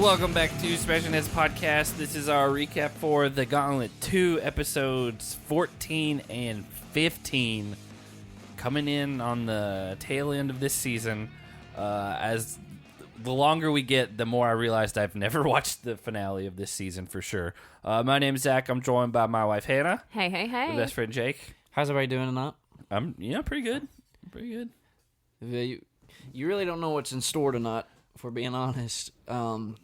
Welcome back to Smashing Heads Podcast. This is our recap for the Gauntlet 2 episodes 14 and 15. Coming in on the tail end of this season. As the longer we get, the more I realized I've never watched the finale of this season for sure. My name's Zach. I'm joined by my wife, Hannah. Hey, hey, hey. My best friend, Jake. How's everybody doing tonight? I'm, pretty good. Pretty good. You really don't know what's in store tonight, if we're being honest.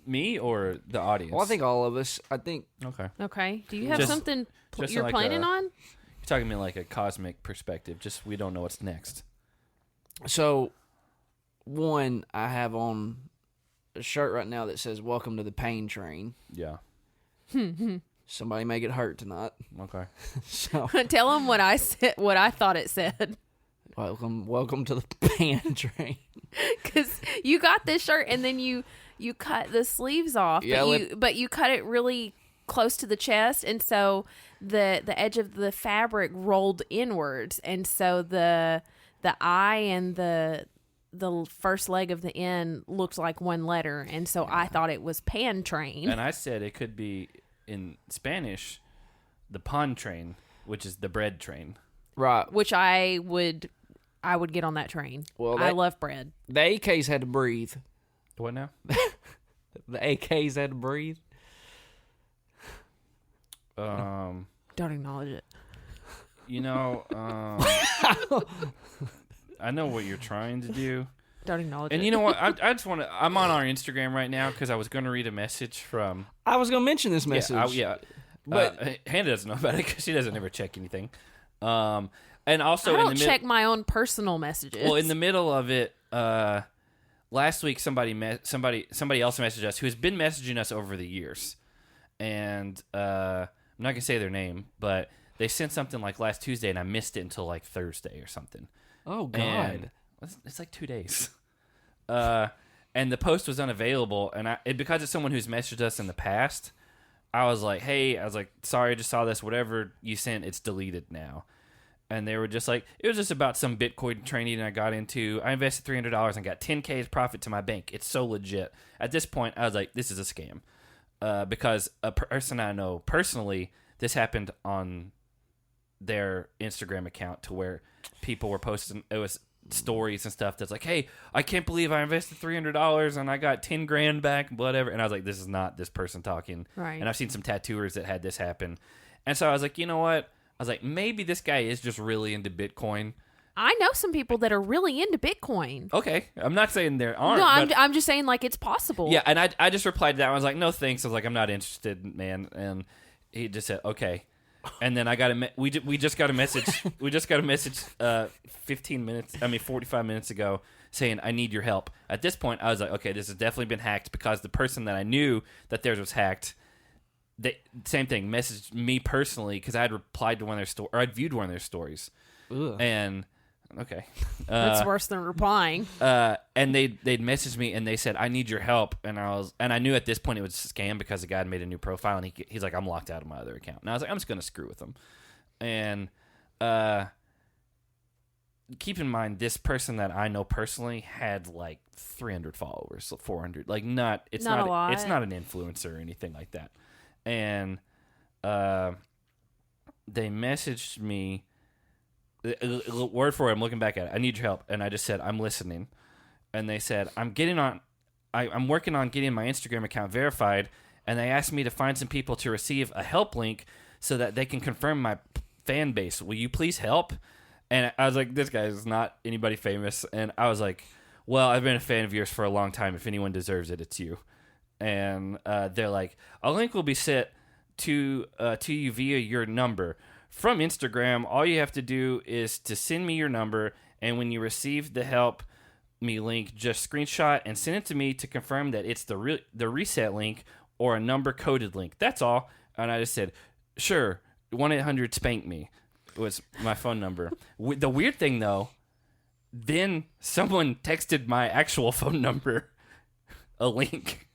Me or the audience? Well, I think all of us. I think. Okay. Do you have something you're like planning on? You're talking me like a cosmic perspective. Just we don't know what's next. So, one, I have on a shirt right now that says "Welcome to the Pain Train." Yeah. Somebody may get hurt tonight. Okay. So Tell them what I said. What I thought it said. welcome to the Pain Train. Because you got this shirt and then you cut the sleeves off, but you cut it really close to the chest, and so the edge of the fabric rolled inwards, and so the eye and the first leg of the N looked like one letter, and so I thought it was pan train. And I said it could be in Spanish, the pan train, which is the bread train. Right. Which I would get on that train. Well, I love bread. The AKs had to breathe. What now? The AKs had to breathe. Don't acknowledge it. I know what you're trying to do. Don't acknowledge it. And you know what? I just want to. I'm on our Instagram right now because I was going to read a message from. I was going to mention this message. But Hannah doesn't know about it because she doesn't ever check anything. And also, I don't check my own personal messages. Well, in the middle of it, last week somebody else messaged us who has been messaging us over the years, and I'm not gonna say their name, but they sent something like last Tuesday, and I missed it until like Thursday or something. Oh God! And it's like 2 days. And the post was unavailable, and because it's someone who's messaged us in the past, I was like, sorry, I just saw this. Whatever you sent, it's deleted now. And they were just like, it was just about some Bitcoin training I got into. I invested $300 and got 10K's profit to my bank. It's so legit. At this point, I was like, this is a scam. Because a person I know personally, this happened on their Instagram account to where people were posting, it was stories and stuff that's like, hey, I can't believe I invested $300 and I got 10 grand back, whatever. And I was like, this is not this person talking. Right. And I've seen some tattooers that had this happen. And so I was like, you know what? I was like, maybe this guy is just really into Bitcoin. I know some people that are really into Bitcoin. Okay. I'm not saying there aren't. No, I'm just saying, like, it's possible. Yeah, and I just replied to that. I was like, no thanks. I was like, I'm not interested, man. And he just said, okay. And then I got we just got a message. We just got a message 45 minutes ago saying, I need your help. At this point, I was like, okay, this has definitely been hacked because the person that I knew that theirs was hacked, same thing, messaged me personally because I had replied to one of their stories, or I'd viewed one of their stories. Ugh. And okay, that's worse than replying. And they'd messaged me and they said, I need your help. And I knew at this point it was a scam because the guy had made a new profile and he's like, I'm locked out of my other account. And I was like, I'm just gonna screw with them. And keep in mind, this person that I know personally had like 300 followers, 400. Like it's not a lot. It's not an influencer or anything like that. And they messaged me, word for it, I'm looking back at it, I need your help. And I just said, I'm listening. And they said, I'm working on getting my Instagram account verified. And they asked me to find some people to receive a help link so that they can confirm my fan base. Will you please help? And I was like, this guy is not anybody famous. And I was like, well, I've been a fan of yours for a long time. If anyone deserves it, it's you. And they're like, a link will be sent to you via your number from Instagram. All you have to do is to send me your number, and when you receive the help me link, just screenshot and send it to me to confirm that it's the reset link or a number coded link. That's all. And I just said, sure. 1-800-SPANK-ME was my phone number. The weird thing though, then someone texted my actual phone number a link.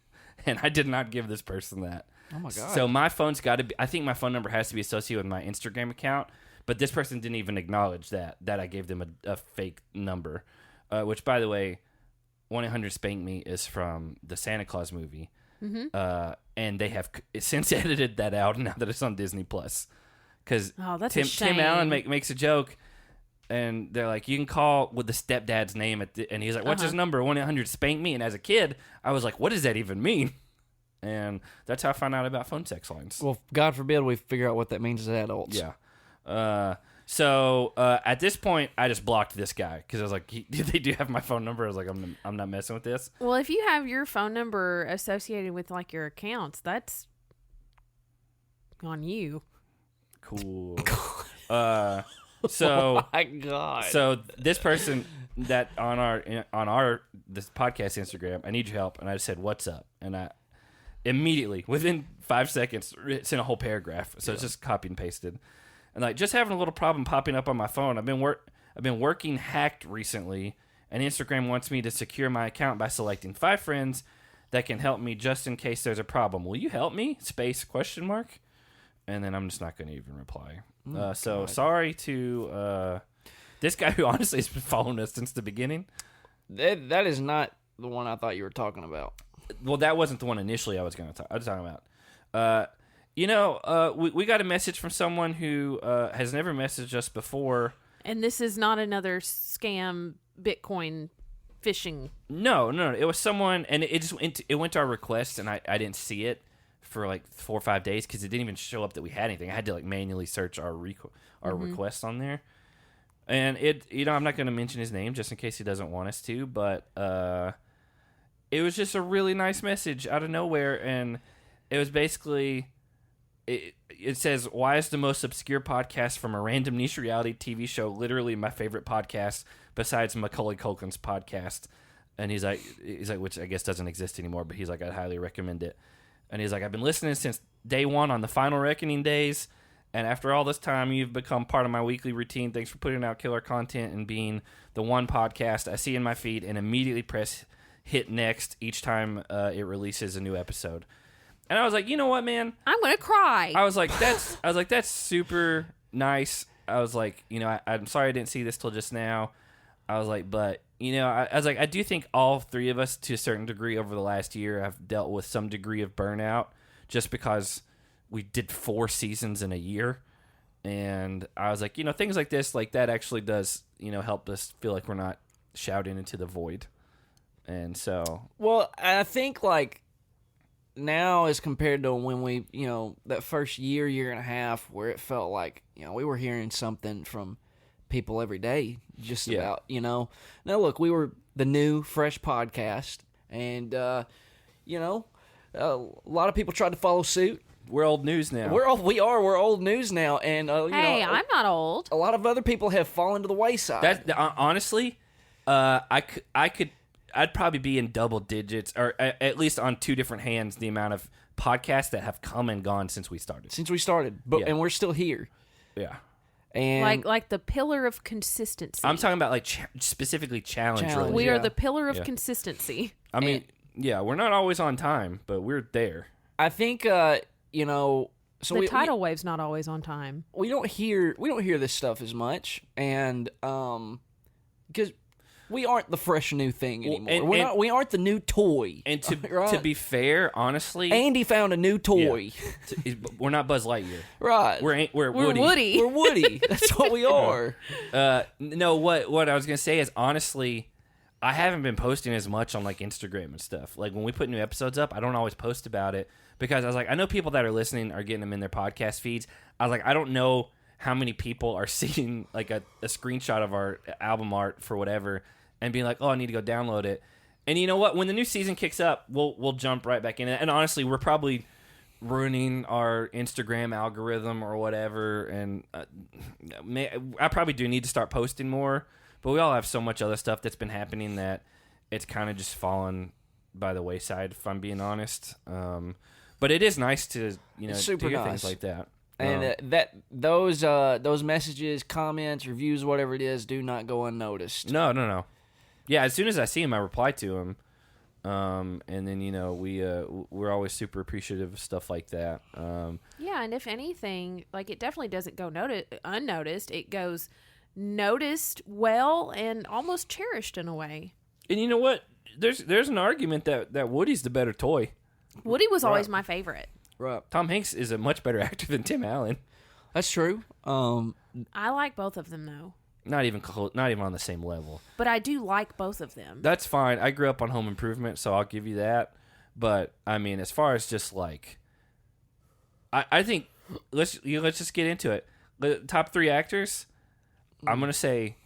And I did not give this person that. Oh, my God. So my phone's got to be... I think my phone number has to be associated with my Instagram account. But this person didn't even acknowledge that I gave them a fake number. Which, by the way, 1-800-SPANK-ME is from the Santa Claus movie. And they have since edited that out now that it's on Disney Plus. Because Tim Allen makes a joke, and they're like, you can call with the stepdad's name, and he's like, what's his number? 1-800-SPANK ME. And as a kid, I was like, what does that even mean? And that's how I found out about phone sex lines. Well, God forbid we figure out what that means as adults. Yeah. So at this point, I just blocked this guy because I was like, they do have my phone number. I was like, I'm not messing with this. Well, if you have your phone number associated with like your accounts, that's on you. Cool. Oh my God. So this person that on this podcast Instagram, I need your help, and I just said, "What's up?" And I immediately, within 5 seconds, sent a whole paragraph. So it's just copy and pasted, and like just having a little problem popping up on my phone. I've been working hacked recently, and Instagram wants me to secure my account by selecting 5 friends that can help me just in case there's a problem. Will you help me? ? And then I'm just not going to even reply. So sorry to this guy who honestly has been following us since the beginning. That is not the one I thought you were talking about. Well, that wasn't the one initially I was talking about. We got a message from someone who has never messaged us before. And this is not another scam Bitcoin phishing. No. It was someone, and it went to our request, and I didn't see it for like 4 or 5 days because it didn't even show up that we had anything. I had to like manually search our request on there, and I'm not going to mention his name just in case he doesn't want us to, but it was just a really nice message out of nowhere, and it was basically it says, "Why is the most obscure podcast from a random niche reality TV show literally my favorite podcast besides Macaulay Culkin's podcast?" And he's like, which I guess doesn't exist anymore, but he's like, I'd highly recommend it. And he's like, I've been listening since day one on the Final Reckoning days, and after all this time, you've become part of my weekly routine. Thanks for putting out killer content and being the one podcast I see in my feed and immediately press hit next each time it releases a new episode. And I was like, you know what, man? I'm gonna cry. I was like, that's super nice. I was like, I'm sorry I didn't see this till just now. I was like, but I was like, I do think all 3 of us, to a certain degree, over the last year, have dealt with some degree of burnout, just because we did 4 seasons in a year. And I was like, things like this, like that, actually does, help us feel like we're not shouting into the void. And so, well, I think like now as compared to when we, that first year and a half, where it felt like, we were hearing something from people every day, just about, Now, look, we were the new, fresh podcast, and, a lot of people tried to follow suit. We're old news now. We're old news now, and, hey, I'm not old. A lot of other people have fallen to the wayside. Honestly, I'd probably be in double digits, or at least on 2 different hands, the amount of podcasts that have come and gone since we started. And we're still here. Yeah. And like the pillar of consistency. I'm talking about like specifically challenge. We are the pillar of consistency. I mean, we're not always on time, but we're there. I think so the tidal wave's not always on time. We don't hear this stuff as much, and because we aren't the fresh new thing anymore. We aren't the new toy. And to be fair, honestly, Andy found a new toy. Yeah. We're not Buzz Lightyear, right? We're Woody. We're Woody. That's what we are. No, what I was gonna say is, honestly, I haven't been posting as much on like Instagram and stuff. Like when we put new episodes up, I don't always post about it because I was like, I know people that are listening are getting them in their podcast feeds. I was like, I don't know how many people are seeing like a screenshot of our album art for whatever and being like, oh, I need to go download it. And you know what? When the new season kicks up, we'll jump right back in it. And honestly, we're probably ruining our Instagram algorithm or whatever. And I probably do need to start posting more. But we all have so much other stuff that's been happening that it's kind of just fallen by the wayside, if I'm being honest. But it is nice to hear things like that. And those messages, comments, reviews, whatever it is, do not go unnoticed. No. Yeah, as soon as I see them, I reply to them. And then we're always super appreciative of stuff like that. Yeah, and if anything, like it definitely doesn't go unnoticed. It goes noticed well and almost cherished in a way. And you know what? There's an argument that Woody's the better toy. Woody was always my favorite. Right. Tom Hanks is a much better actor than Tim Allen. That's true. I like both of them though. Not even on the same level. But I do like both of them. That's fine. I grew up on Home Improvement, so I'll give you that. But I mean, as far as just like, I think let's just get into it. The top 3 actors. I'm gonna say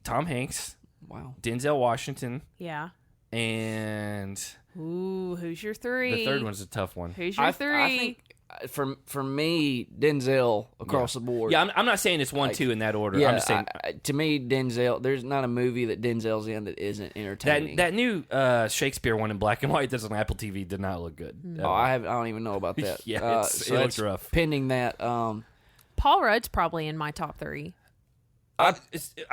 Tom Hanks. Wow. Denzel Washington. Yeah. And ooh, who's your 3? the third one's a tough one. Who's your 3? I think for me, Denzel across the board. Yeah, I'm not saying it's 1, 2 in that order. Yeah, I'm just saying to me, Denzel. There's not a movie that Denzel's in that isn't entertaining. that new Shakespeare one in black and white that's on Apple TV did not look good. Oh, I don't even know about that. Yeah, so it looks that's rough. Pending that, Paul Rudd's probably in my top 3. I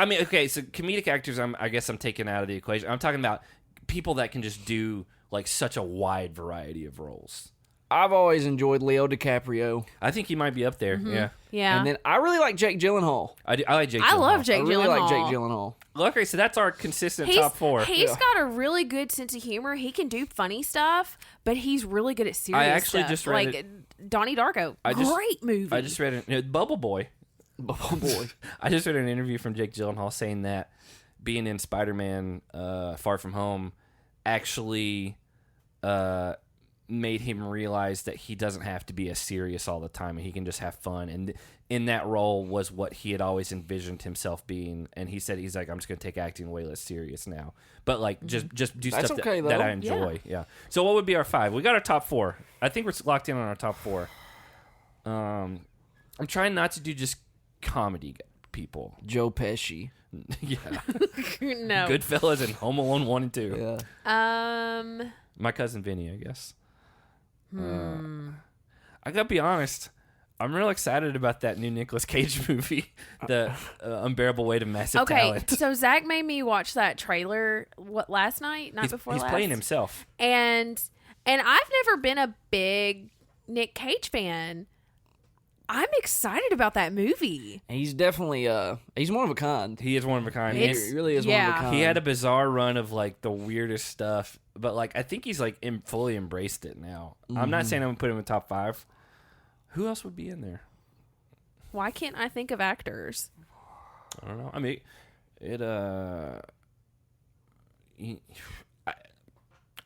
mean, okay, so comedic actors, I guess I'm taking out of the equation. I'm talking about people that can just do like such a wide variety of roles. I've always enjoyed Leo DiCaprio. I think he might be up there. Yeah. Yeah. And then I really like Jake Gyllenhaal. I like Jake Gyllenhaal. I love Jake I really Gyllenhaal. like Jake Gyllenhaal. Okay, so that's our consistent top 4. He's got a really good sense of humor. He can do funny stuff, but he's really good at serious stuff. I actually just read like Donnie Darko. Great movie. I just read it. Bubble Boy. Oh boy. I just read an interview from Jake Gyllenhaal saying that being in Spider-Man Far From Home actually made him realize that he doesn't have to be as serious all the time and he can just have fun. And in that role was what he had always envisioned himself being. And he said, he's like, I'm just going to take acting way less serious now. But like, just do That's stuff okay, that though. I enjoy. Yeah. So what would be our 5? We got our top 4. I think we're locked in on our top 4. I'm trying not to do just comedy people. Joe Pesci. Yeah. No. Goodfellas and Home Alone 1 and 2. Yeah. My cousin Vinny, I guess. I gotta be honest. I'm real excited about that new Nicolas Cage movie, The Unbearable Weight of Massive Talent. So Zach made me watch that trailer last night, before he's last. playing himself. And I've never been a big Nick Cage fan. I'm excited about that movie. He's definitely he's one of a kind. He is one of a kind. He really is one of a kind. He had a bizarre run of like the weirdest stuff, but like I think he's like fully embraced it now. Mm-hmm. I'm not saying I'm gonna put him in top 5. Who else would be in there? Why can't I think of actors? I don't know. I mean,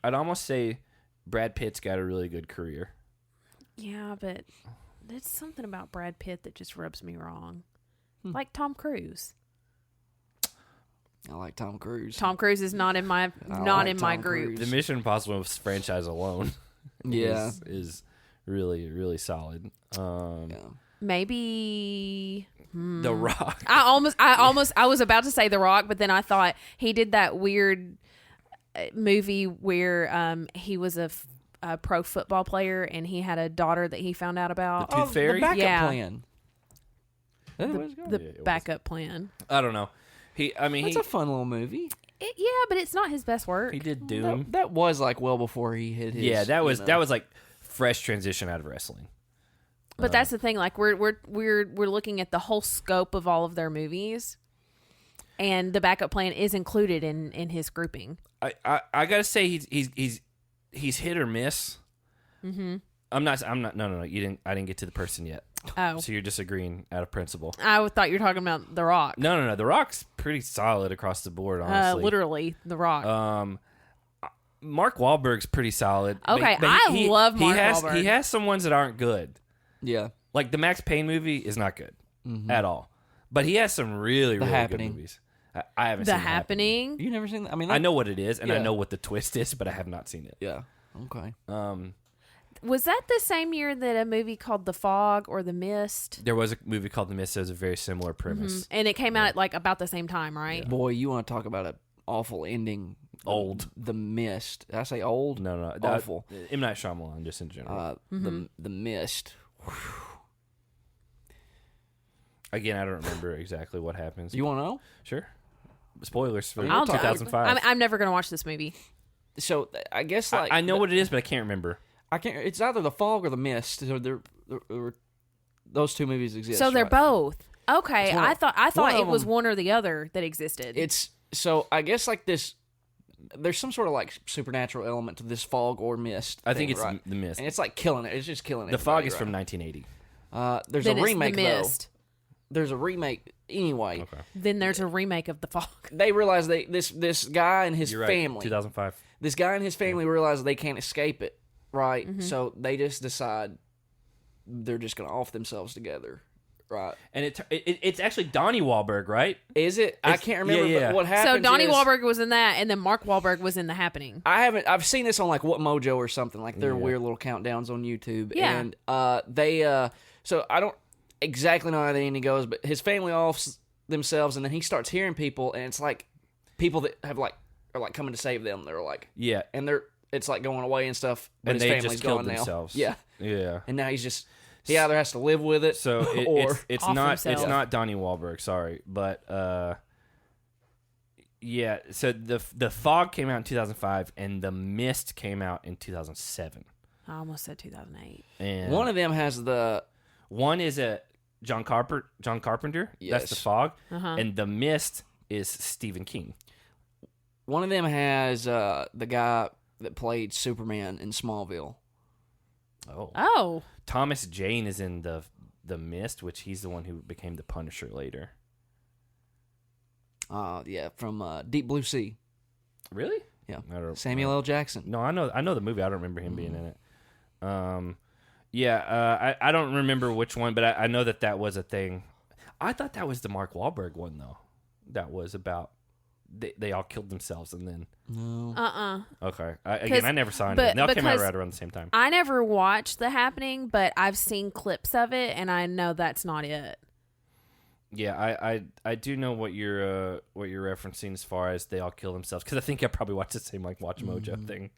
I'd almost say Brad Pitt's got a really good career. Yeah, but there's something about Brad Pitt that just rubs me wrong. Like Tom Cruise. I like Tom Cruise. Tom Cruise is not in my my group. The Mission Impossible franchise alone, is really, really solid. Maybe The Rock. I was about to say The Rock, but then I thought he did that weird movie where he was a pro football player and he had a daughter that he found out about. The Tooth Fairy? The backup Yeah. plan. The backup plan. I don't know. It's a fun little movie. Yeah, but it's not his best work. He did Doom. That was like well before he hit his. Yeah, that was like fresh transition out of wrestling. But that's the thing. Like we're looking at the whole scope of all of their movies, and the backup plan is included in his grouping. I gotta say he's hit or miss. Mm-hmm. I'm not. No. I didn't get to the person yet. Oh, so you're disagreeing out of principle. I thought you were talking about The Rock. No. The Rock's pretty solid across the board. Honestly, literally The Rock. Mark Wahlberg's pretty solid. Okay, I love Mark Wahlberg. He has some ones that aren't good. Yeah. Like the Max Payne movie is not good at all. But he has some really good movies. I haven't seen The Happening. You never seen that? I know what it is, and I know what the twist is, but I have not seen it. Yeah. Okay. Was that the same year that a movie called The Fog or The Mist? There was a movie called The Mist that was a very similar premise. And it came out at like about the same time, right? Yeah. Boy, you want to talk about an awful ending. Old. The Mist. Did I say old? No. Awful. M. Night Shyamalan, just in general. The Mist. Again, I don't remember exactly what happens. You want to know? Sure. Spoilers for I'll 2005. I'm never going to watch this movie. So I guess like I know what it is, but I can't remember. I can't. It's either The Fog or The Mist. So those two movies exist. So they're right? both. Okay, I thought one it of was them- one or the other that existed. It's so I guess like this there's some sort of like supernatural element to this fog or mist. I think it's right? the mist. And it's like killing it. It's just killing it. The fog is from 1980. There's Then a it's remake the though. Mist. There's a remake anyway. Okay. Then there's a remake of The Fog. They realize this guy and his You're right. family. 2005. This guy and his family realize they can't escape it, right? Mm-hmm. So they just decide they're just going to off themselves together, right? And it's actually Donnie Wahlberg, right? Is it? I can't remember. But what happens? So Donnie is, Wahlberg was in that, and then Mark Wahlberg was in The Happening. I've seen this on like What Mojo or something, like their weird little countdowns on YouTube. Yeah. And so I don't exactly know how the ending goes, but his family offs themselves, and then he starts hearing people, and it's like people that are like coming to save them. They're like, Yeah. and it's like going away and stuff. But And his they family's just killed gone themselves. now. Yeah. Yeah. And now he either has to live with it, So or it's off not himself. it's not Donnie Wahlberg, sorry, but yeah. So the Fog came out in 2005, and The Mist came out in 2007. I almost said 2008. And one of them has one is a John Carpenter. Yes. That's The Fog, Uh-huh. and The Mist is Stephen King. one of them has the guy that played Superman in Smallville. Oh. Thomas Jane is in the Mist, which he's the one who became the Punisher later. Yeah, from Deep Blue Sea. Really? Yeah, I don't- Samuel L. Jackson. No, I know the movie. I don't remember him being in it. I don't remember which one, but I know that was a thing. I thought that was the Mark Wahlberg one though. That was about they all killed themselves and then. No. Okay. I never saw it. They all came out right around the same time. I never watched The Happening, but I've seen clips of it, and I know that's not it. Yeah, I do know what you're referencing as far as they all kill themselves, because I think I probably watched the same like Watch Mojo thing.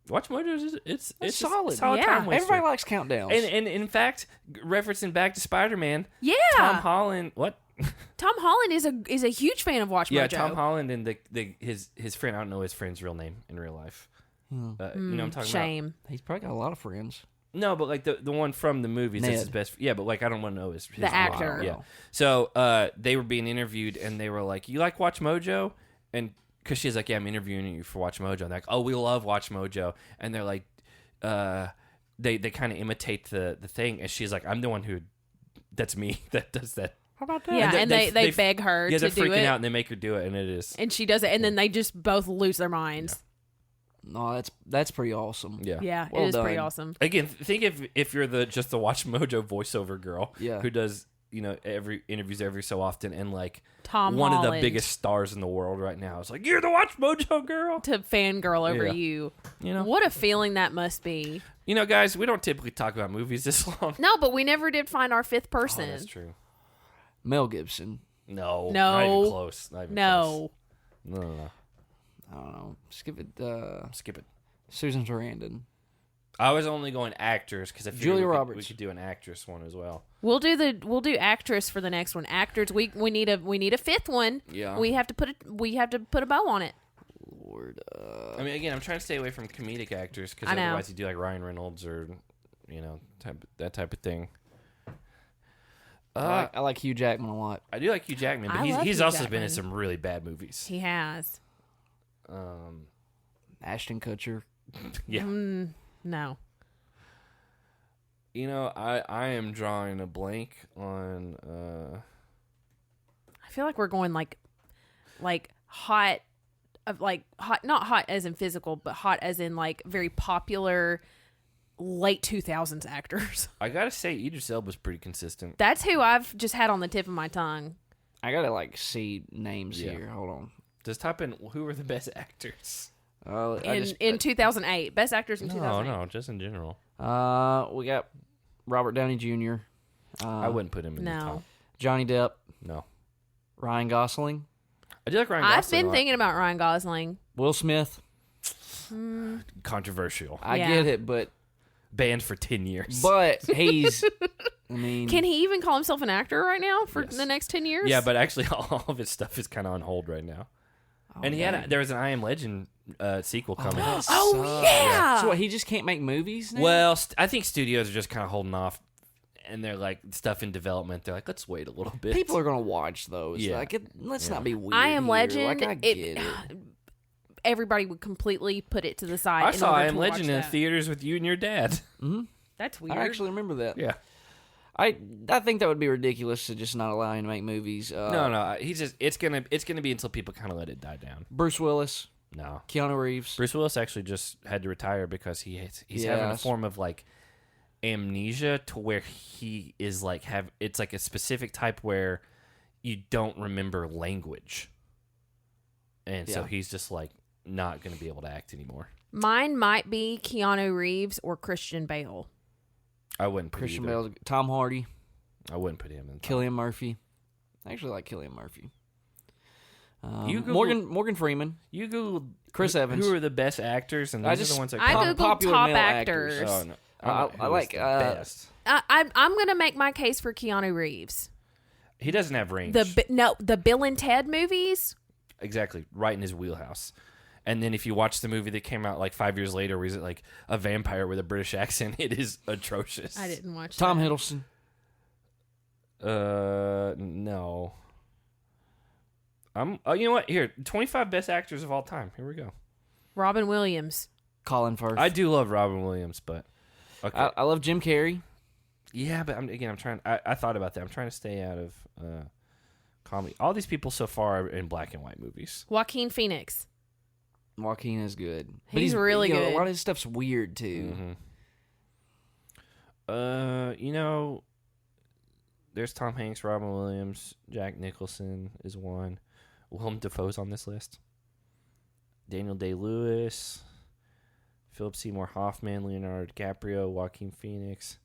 Watch Mojo it's solid. Yeah. time waster. Everybody likes countdowns. And in fact, referencing back to Spider-Man, Yeah. Tom Holland. What? Tom Holland is a huge fan of Watch Yeah, Mojo. Tom Holland and his friend. I don't know his friend's real name in real life. You know what I'm talking Shame. He's probably got a lot of friends. No, but like the one from the movies, that's Ned. his best. Yeah, but like I don't want to know his The actor. name. Yeah. So they were being interviewed, and they were like, "You like Watch Mojo?" And because she's like, "Yeah, I'm interviewing you for Watch Mojo." And they're like, "Oh, we love Watch Mojo." And they're like, they kind of imitate the thing, and she's like, "I'm the one who, that's me that does that." How about that? Yeah, and they they beg her Yeah, to they're do freaking it. out, and they make her do it, and it is. And she does it, and then they just both lose their minds. No, that's pretty awesome. Yeah. Yeah, Well it is pretty done. awesome. Again, think if you're just the Watch Mojo voiceover girl, Yeah. who does every interviews every so often, and like Tom one of the Holland. biggest stars in the world right now is like, you're the Watch Mojo girl. To fangirl over Yeah. you. You know, What a feeling that must be. guys, we don't typically talk about movies this long. No, but we never did find our fifth Oh, person. that's true. Mel Gibson. No, No. not even close. Not even No. close. No. I don't know. Skip it. Skip it. Susan Sarandon. I was only going actors because I figured Julia we Roberts. could do an actress one as well. We'll do actress for the next one. Actors, we need a fifth one. Yeah. We have to put a bow on it. Lord. I mean, again, I'm trying to stay away from comedic actors because I know. otherwise you do like Ryan Reynolds or that type of thing. I like Hugh Jackman a lot. I do like Hugh Jackman, but I love he's Hugh also Jackman. been in some really bad movies. He has. Ashton Kutcher. Yeah. No. I am drawing a blank on. I feel like we're going like hot, not hot as in physical, but hot as in like very popular late 2000s actors. I gotta say, Idris Elba's pretty consistent. That's who I've just had on the tip of my tongue. I gotta see names Yeah. here. Hold on. Just type in who were the best actors. In 2008, best actors in 2008. No, just in general. We got Robert Downey Jr. I wouldn't put him in the No. top. Johnny Depp. No, Ryan Gosling. I do like Ryan I've Gosling. been a lot. thinking about Ryan Gosling. Will Smith. Controversial. I Yeah. get it, but Banned for 10 years. he's. I mean, Can he even call himself an actor right now for Yes. the next 10 years? Yeah, but actually, all of his stuff is kind of on hold right now. And there was an I Am Legend sequel coming. Oh, yeah. So what, he just can't make movies now? Well, I think studios are just kind of holding off, and they're like stuff in development. They're like, let's wait a little bit. people are gonna watch those. Yeah. Let's not be weird. I Am here. Legend. Like, I get it. everybody would completely put it to the side. I saw I Am Legend in theaters with you and your dad. Mm-hmm. That's weird. I actually remember that. Yeah. I think that would be ridiculous to just not allow him to make movies. No. It's gonna be until people kind of let it die down. Bruce Willis. No. Keanu Reeves. Bruce Willis actually just had to retire because he's having a form of like amnesia to where he is like it's like a specific type where you don't remember language, and so he's just like not going to be able to act anymore. Mine might be Keanu Reeves or Christian Bale. I wouldn't put Christian either. Bale, Tom Hardy. I wouldn't put him in. Cillian Murphy. I actually like Cillian Murphy. You Googled, Morgan Freeman. You Googled Chris Evans. Who are the best actors, and these are the ones that I come. Googled popular top male actors. actors. Oh, no. I like best. I'm gonna make my case for Keanu Reeves. He doesn't have range. The Bill and Ted movies. Exactly, right in his wheelhouse. And then if you watch the movie that came out like 5 years later, where he's like a vampire with a British accent, it is atrocious. I didn't watch Tom that. Hiddleston. No. You know what? Here, 25 best actors of all time. Here we go. Robin Williams. Colin Firth. I do love Robin Williams, but okay. I love Jim Carrey. Yeah, but I'm trying. I thought about that. I'm trying to stay out of comedy. All these people so far are in black and white movies. Joaquin Phoenix. Joaquin is good. He's really good. A lot of his stuff's weird too. Mm-hmm. There's Tom Hanks, Robin Williams, Jack Nicholson is one. Willem Dafoe's on this list. Daniel Day-Lewis, Philip Seymour Hoffman, Leonardo DiCaprio, Joaquin Phoenix.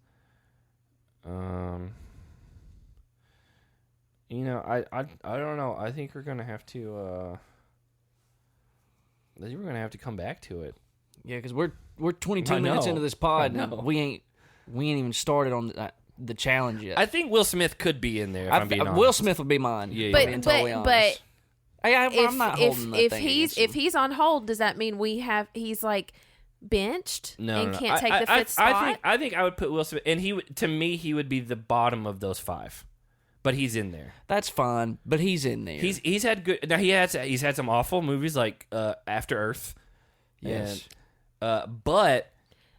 I don't know. I think we're gonna have to. I think we're gonna have to come back to it. Yeah, because we're 22 minutes into this pod, and we ain't even started on the challenge yet. I think Will Smith could be in there. If I'm being honest. Will Smith would be mine. Yeah, being totally honest. I'm not holding that thing if he's on hold, does that mean he's like benched and can't take the fifth spot? I think I would put Will Smith, and he would be the bottom of those five, but he's in there. That's fine, but he's in there. He's had good. Now he's had some awful movies like After Earth. Yes, but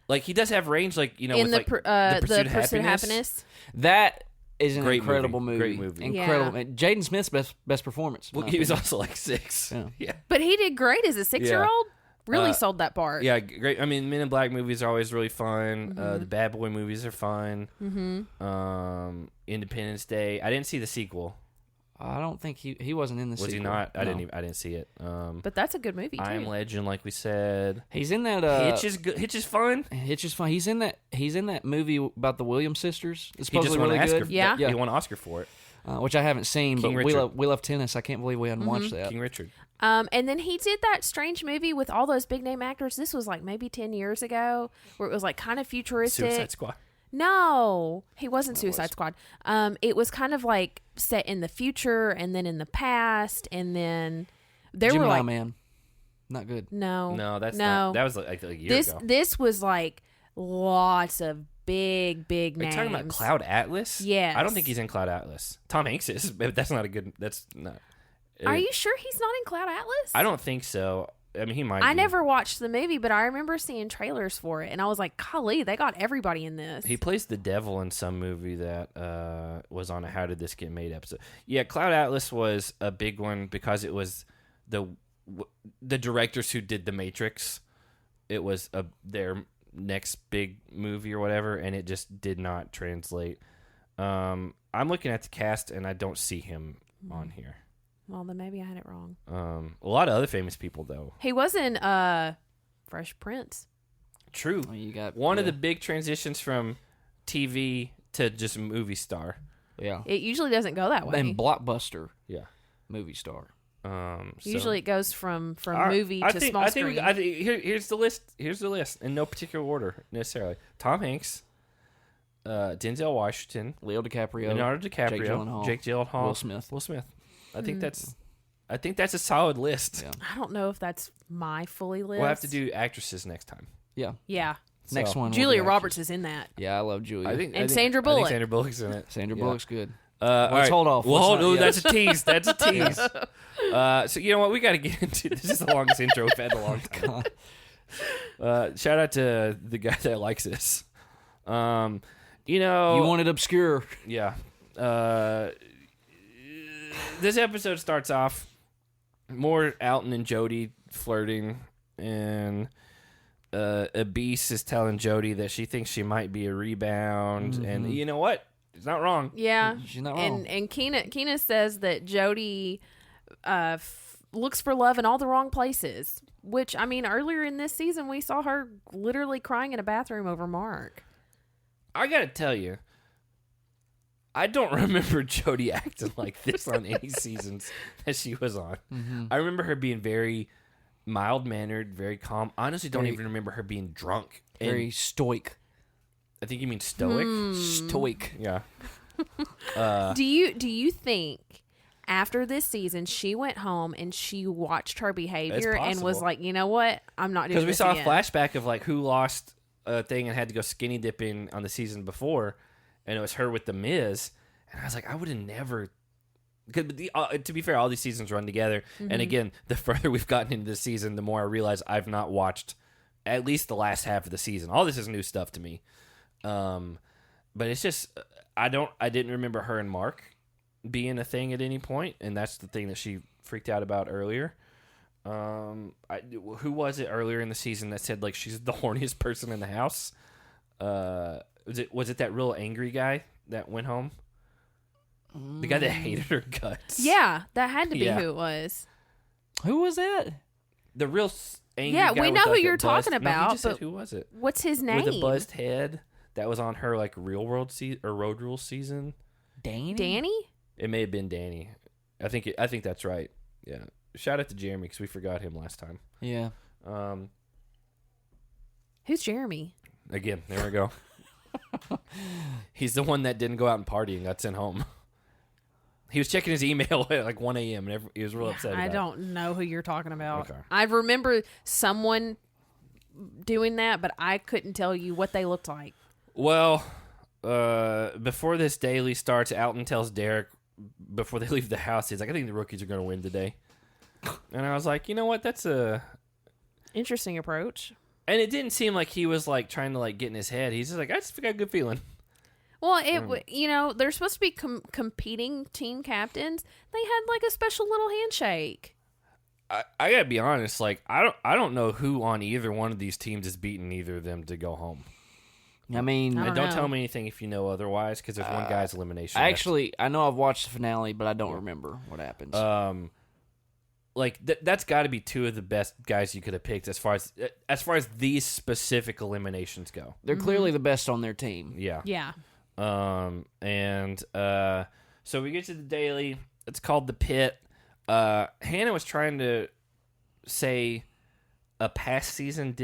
like he does have range, like in with, the Pursuit of Happiness. That is an Great incredible movie. movie. Great movie. Incredible. Jaden Smith's best performance. Well, he was also like 6. Yeah. But he did great as a 6-year-old. Really sold that part. Yeah, great. I mean, Men in Black movies are always really fun. Mm-hmm. The Bad Boy movies are fun. Mm-hmm. Independence Day. I didn't see the sequel. I don't think he wasn't in the sequel. Was he not? No. I didn't see it. But that's a good movie too. I Am Legend, like we said. He's in that. Hitch is good. Hitch is fun. Hitch is fun. He's in that movie about the Williams sisters. It's He just supposedly won really an Oscar. good. Yeah. He won an Oscar for it. Which I haven't seen, King but Richard. we love tennis. I can't believe we hadn't watched that. King Richard. And then he did that strange movie with all those big name actors. This was like maybe 10 years ago, where it was like kind of futuristic. Suicide Squad. No, he wasn't Suicide Squad. It was kind of like set in the future and then in the past, and then there Gemini were like Man, not good. No, that's not. That was like a year ago. This was like lots of big Are you names. talking about Cloud Atlas? Yes. I don't think he's in Cloud Atlas. Tom Hanks is, but that's not a good. That's not. Are you sure he's not in Cloud Atlas? I don't think so. I mean, he might. I be. never watched the movie, but I remember seeing trailers for it, and I was like, golly, they got everybody in this. He plays the devil in some movie that was on a How Did This Get Made episode. Yeah, Cloud Atlas was a big one because it was the directors who did The Matrix. It was their next big movie or whatever, and it just did not translate. I'm looking at the cast, and I don't see him on here. Well, then maybe I had it wrong. A lot of other famous people, though. He was in Fresh Prince. True. Oh, you got One of the big transitions from TV to just movie star. Yeah. It usually doesn't go that way. And Blockbuster. Yeah. Movie star. Usually it goes from movie I to think, small I think screen. here's the list. Here's the list in no particular order necessarily. Tom Hanks, Denzel Washington, Leo DiCaprio. Leonardo DiCaprio, Jake Gyllenhaal, Will Smith. I think that's a solid list. Yeah. I don't know if that's my fully list. We'll have to do actresses next time. Yeah. Yeah. Next one. Julia Roberts is in that. Yeah, I love Julia. And Sandra Bullock. I think Sandra Bullock's in it. Sandra Bullock's good. Let's hold off. That's a tease. That's a tease. So you know what? We got to get into this. Is the longest intro we've had in a long time. Shout out to the guy that likes this. You want it obscure. Yeah. This episode starts off more Alton and Jody flirting, and Abyss is telling Jody that she thinks she might be a rebound, and you know what? She's not wrong. Yeah, she's not wrong. And Keena says that Jody looks for love in all the wrong places. Which, I mean, earlier in this season, we saw her literally crying in a bathroom over Mark. I gotta tell you, I don't remember Jody acting like this on any seasons that she was on. I remember her being very mild-mannered, very calm. Honestly, don't even remember her being drunk. Very stoic. I think you mean stoic. Stoic. Yeah. Do you think after this season she went home and she watched her behavior and was like, you know what, I'm not doing this because we saw again. a flashback of like who lost a thing and had to go skinny dipping on the season before, and it was her with the Miz, and I was like, I would have never. To be fair, all these seasons run together, and again, the further we've gotten into this season, the more I realize I've not watched at least the last half of the season. All this is new stuff to me. But it's just I didn't remember her and Mark being a thing at any point, and that's the thing that she freaked out about earlier. Who was it earlier in the season that said like she's the horniest person in the house? Was it that real angry guy that went home? The guy that hated her guts. Yeah, that had to be who it was. Who was that? The real angry guy. Yeah, we know with, who like, you're talking No, about. he just But said, who was it? What's his name? With a buzzed head that was on her like Real World or Road Rules season. Danny? It may have been Danny. I think that's right. Yeah. Shout out to Jeremy because we forgot him last time. Yeah. Who's Jeremy? Again, there we go. He's the one that didn't go out and party and got sent home. He was checking his email at like 1 a.m. and he was real upset about I it. don't know who you're talking about. Okay. I remember someone doing that, but I couldn't tell you what they looked like. Well, before this daily starts, Alton tells Derek before they leave the house, he's like, I think the rookies are going to win today. And I was like, you know what? That's a interesting approach. And it didn't seem like he was like trying to like get in his head. He's just like, I just got a good feeling. Well, they're supposed to be competing team captains. They had like a special little handshake. I gotta be honest. Like, I don't know who on either one of these teams is beating either of them to go home. I mean, don't tell me anything if you know otherwise, because there's one guy's elimination. I know I've watched the finale, but I don't remember what happens. Like that's got to be two of the best guys you could have picked as far as these specific eliminations go. They're clearly the best on their team. Yeah. Yeah. So we get to the daily. It's called the Pit. Hannah was trying to say a past season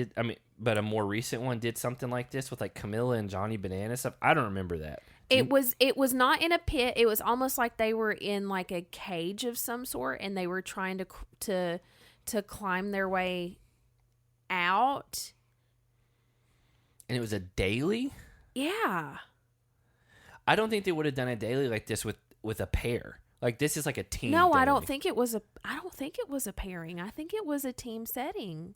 but a more recent one did something like this with like Camilla and Johnny Banana stuff. I don't remember that. It was not in a pit. It was almost like they were in like a cage of some sort, and they were trying to climb their way out. And it was a daily? Yeah. I don't think they would have done a daily like this with a pair. Like this is like a team. No, daily. I don't think it was a pairing. I think it was a team setting.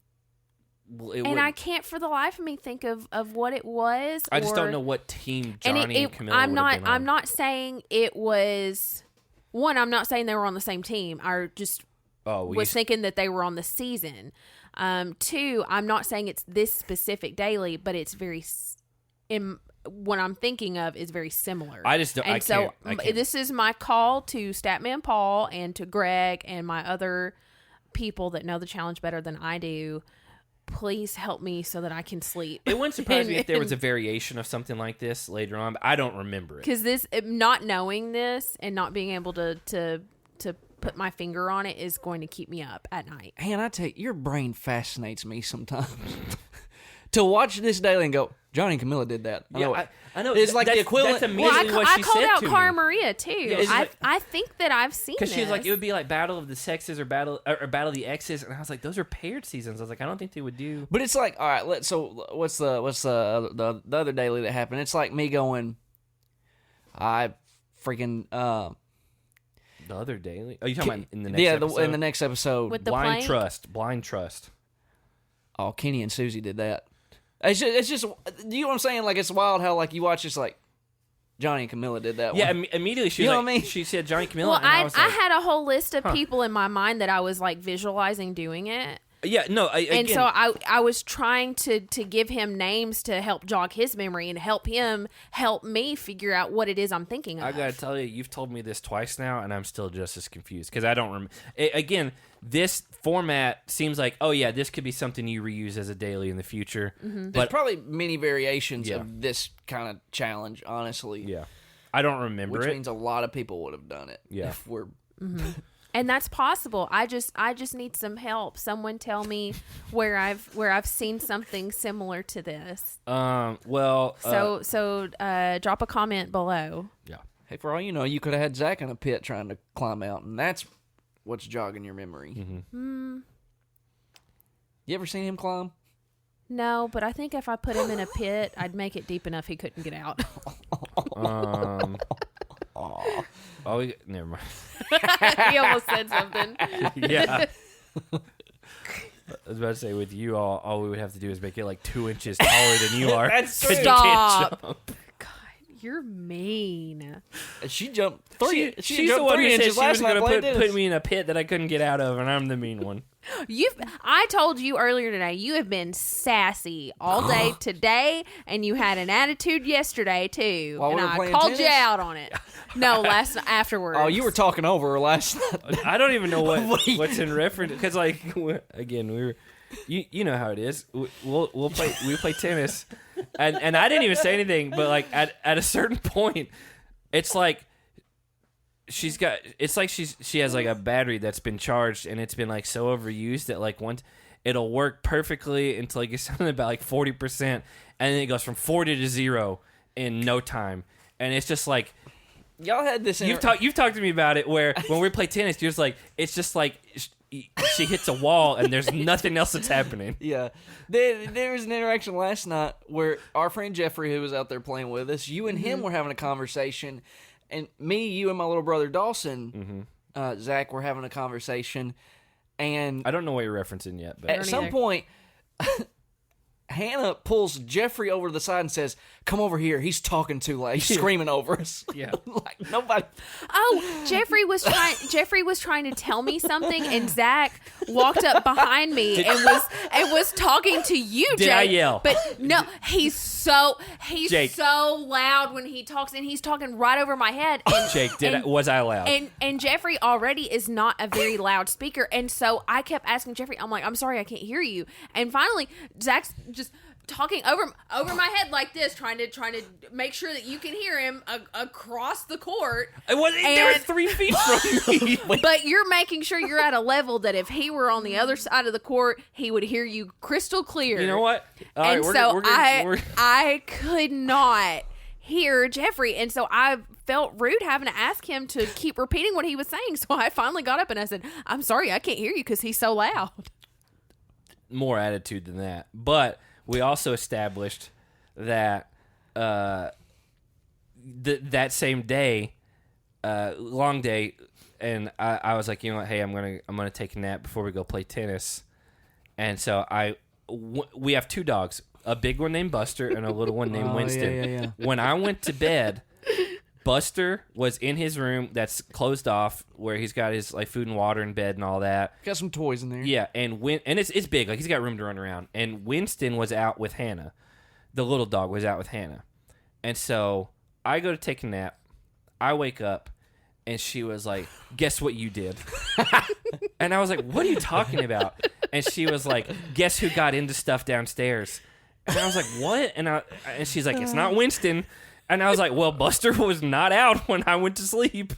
Well, I can't for the life of me think of what it was. I just don't know what team Johnny and Camilla I'm would have been on. I'm not saying it was. One, I'm not saying they were on the same team. I just was thinking that they were on the season. Two, I'm not saying it's this specific daily, but it's very. What I'm thinking of is very similar. I just don't. And I can't. This is my call to Statman Paul and to Greg and my other people that know the challenge better than I do. Please help me so that I can sleep. It wouldn't surprise me if there was a variation of something like this later on, but I don't remember it. Because not knowing this and not being able to put my finger on it is going to keep me up at night. And I tell you, your brain fascinates me sometimes. To watch this daily and go, Johnny and Camilla did that. I know. It's like the equivalent. That's immediately what she called said out to Cara me. Maria too. Yeah, I think that I've seen this. Because she was like, it would be like Battle of the Sexes or Battle of the Exes, and I was like, those are paired seasons. I was like, I don't think they would do. But it's like, all right, so what's the other daily that happened? It's like me going, I freaking The other Daileen? Oh, you talking about in the next episode? in the next episode. With the Blind plank? Trust. Oh, Kenny and Susie did that. It's just, you know what I'm saying? Like, it's wild how, like, you watch this, like, Johnny and Camilla did that Yeah, one. immediately she You was know like, what I mean? she said Johnny Camilla, Well, and I was like, I had a whole list of people in my mind that I was like visualizing doing it. yeah, no, And so I was trying to give him names to help jog his memory and help me figure out what it is I'm thinking of. I gotta tell you, you've told me this twice now, and I'm still just as confused because I don't remember. Again, this format seems like, oh yeah, this could be something you reuse as a daily in the future. Mm-hmm. There's But probably many variations of this kind of challenge, honestly. yeah, I don't remember Which it. means a lot of people would have done it. Yeah. If we're And that's possible. I just need some help. Someone tell me where I've seen something similar to this. Well, So drop a comment below. yeah. Hey, for all you know, you could have had Zach in a pit trying to climb out, and that's what's jogging your memory. Mm-hmm. You ever seen him climb? No, but I think if I put him in a pit, I'd make it deep enough he couldn't get out. Never mind. He almost said something. Yeah. I was about to say, with you, all we would have to do is make it like 2 inches taller than you are. That's 'cause you Stop. can't jump. God, you're mean. She jumped three. She's jumped the one 3 who said inches she was last night going playing to tennis. put me in a pit that I couldn't get out of, and I'm the mean one. I told you earlier today, you have been sassy all day today, and you had an attitude yesterday too. While and we were I playing called you tennis? out on it. No, afterwards. Oh, you were talking over her last night. I don't even know Wait. what's in reference because, like, again, we were, you know how it is. We play tennis, and I didn't even say anything, but like at a certain point, it's like she has like a battery that's been charged and it's been like so overused that like once it'll work perfectly until it gets something about like 40%, and then it goes from 40 to 0 in no time, and it's just like. Y'all had this. You've talked to me about it where when we play tennis, you're just like, it's just like she hits a wall and there's nothing else that's happening. Yeah. There was an interaction last night where our friend Jeffrey, who was out there playing with us, you and him were having a conversation, and me, you, and my little brother Dawson, Zach, were having a conversation, and I don't know what you're referencing yet, but at some point, Hannah pulls Jeffrey over to the side and says, "Come over here. He's talking too loud. He's screaming over us." Yeah. Like nobody. Oh, Jeffrey was trying to tell me something, and Zach walked up behind me and was talking to you, Did Jake. I yell? But no, he's Jake. so loud when he talks, and he's talking right over my head. And, Jake, was I loud? And Jeffrey already is not a very loud speaker, and so I kept asking Jeffrey, I'm like, I'm sorry, I can't hear you. And finally, Zach's just talking over my head like this, trying to make sure that you can hear him across the court. They were 3 feet from me. But you're making sure you're at a level that if he were on the other side of the court, he would hear you crystal clear. You know what? All right, And so I could not hear Jeffrey, and so I felt rude having to ask him to keep repeating what he was saying. So I finally got up and I said, "I'm sorry, I can't hear you because he's so loud." More attitude than that, but we also established that that same day, long day, and I was like, you know what, hey, I'm gonna take a nap before we go play tennis, and so we have 2 dogs, a big one named Buster and a little one named Winston. Yeah. When I went to bed, Buster was in his room that's closed off, where he's got his like food and water in bed and all that. Got some toys in there. Yeah, and it's big, like he's got room to run around. And Winston was out with Hannah. The little dog was out with Hannah. And so I go to take a nap. I wake up and she was like, "Guess what you did?" And I was like, "What are you talking about?" And she was like, "Guess who got into stuff downstairs?" And I was like, "What?" And she's like, "It's not Winston." And I was like, well, Buster was not out when I went to sleep,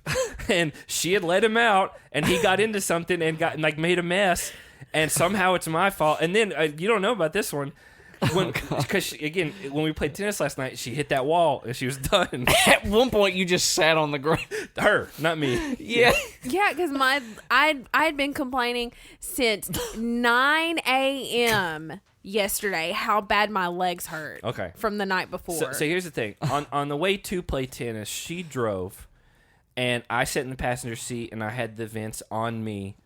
and she had let him out, and he got into something and made a mess, and somehow it's my fault. And then you don't know about this one, because again, when we played tennis last night, she hit that wall and she was done. At one point, you just sat on the ground. Her, not me. Yeah. Yeah, because I'd been complaining since 9 a.m. yesterday how bad my legs hurt. Okay. From the night before. So here's the thing: on the way to play tennis, she drove, And I sat in the passenger seat, and I had the vents on me.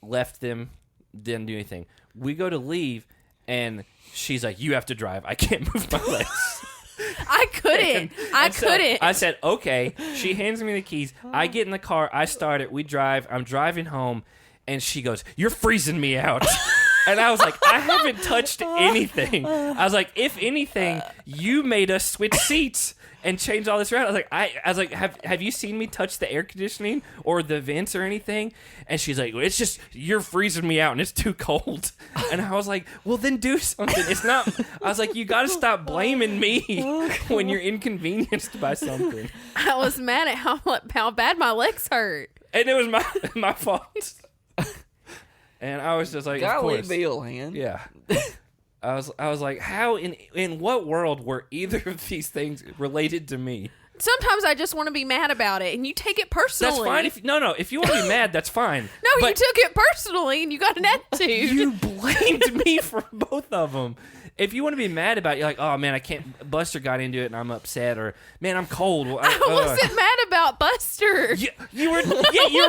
Left them, didn't do anything. We go to leave, and she's like, "You have to drive. I can't move my legs." I couldn't. I said, "Okay." She hands me the keys. I get in the car. I start it. We drive. I'm driving home, and she goes, "You're freezing me out." And I was like, I haven't touched anything. I was like, if anything, you made us switch seats and change all this around. I was like, have you seen me touch the air conditioning or the vents or anything? And she's like, it's just, you're freezing me out and it's too cold. And I was like, well, then do something. It's not, I was like, you got to stop blaming me when you're inconvenienced by something. I was mad at how bad my legs hurt. And it was my fault. And I was just like, golly, of course. Bill, hand. Yeah. I was like, how in what world were either of these things related to me? Sometimes I just want to be mad about it, and you take it personally. That's fine. If you want to be mad, that's fine. No, you took it personally, and you got an attitude. You blamed me for both of them. If you want to be mad about it, you're like, oh man, I can't. Buster got into it, and I'm upset, or man, I'm cold. I wasn't mad about Buster. You were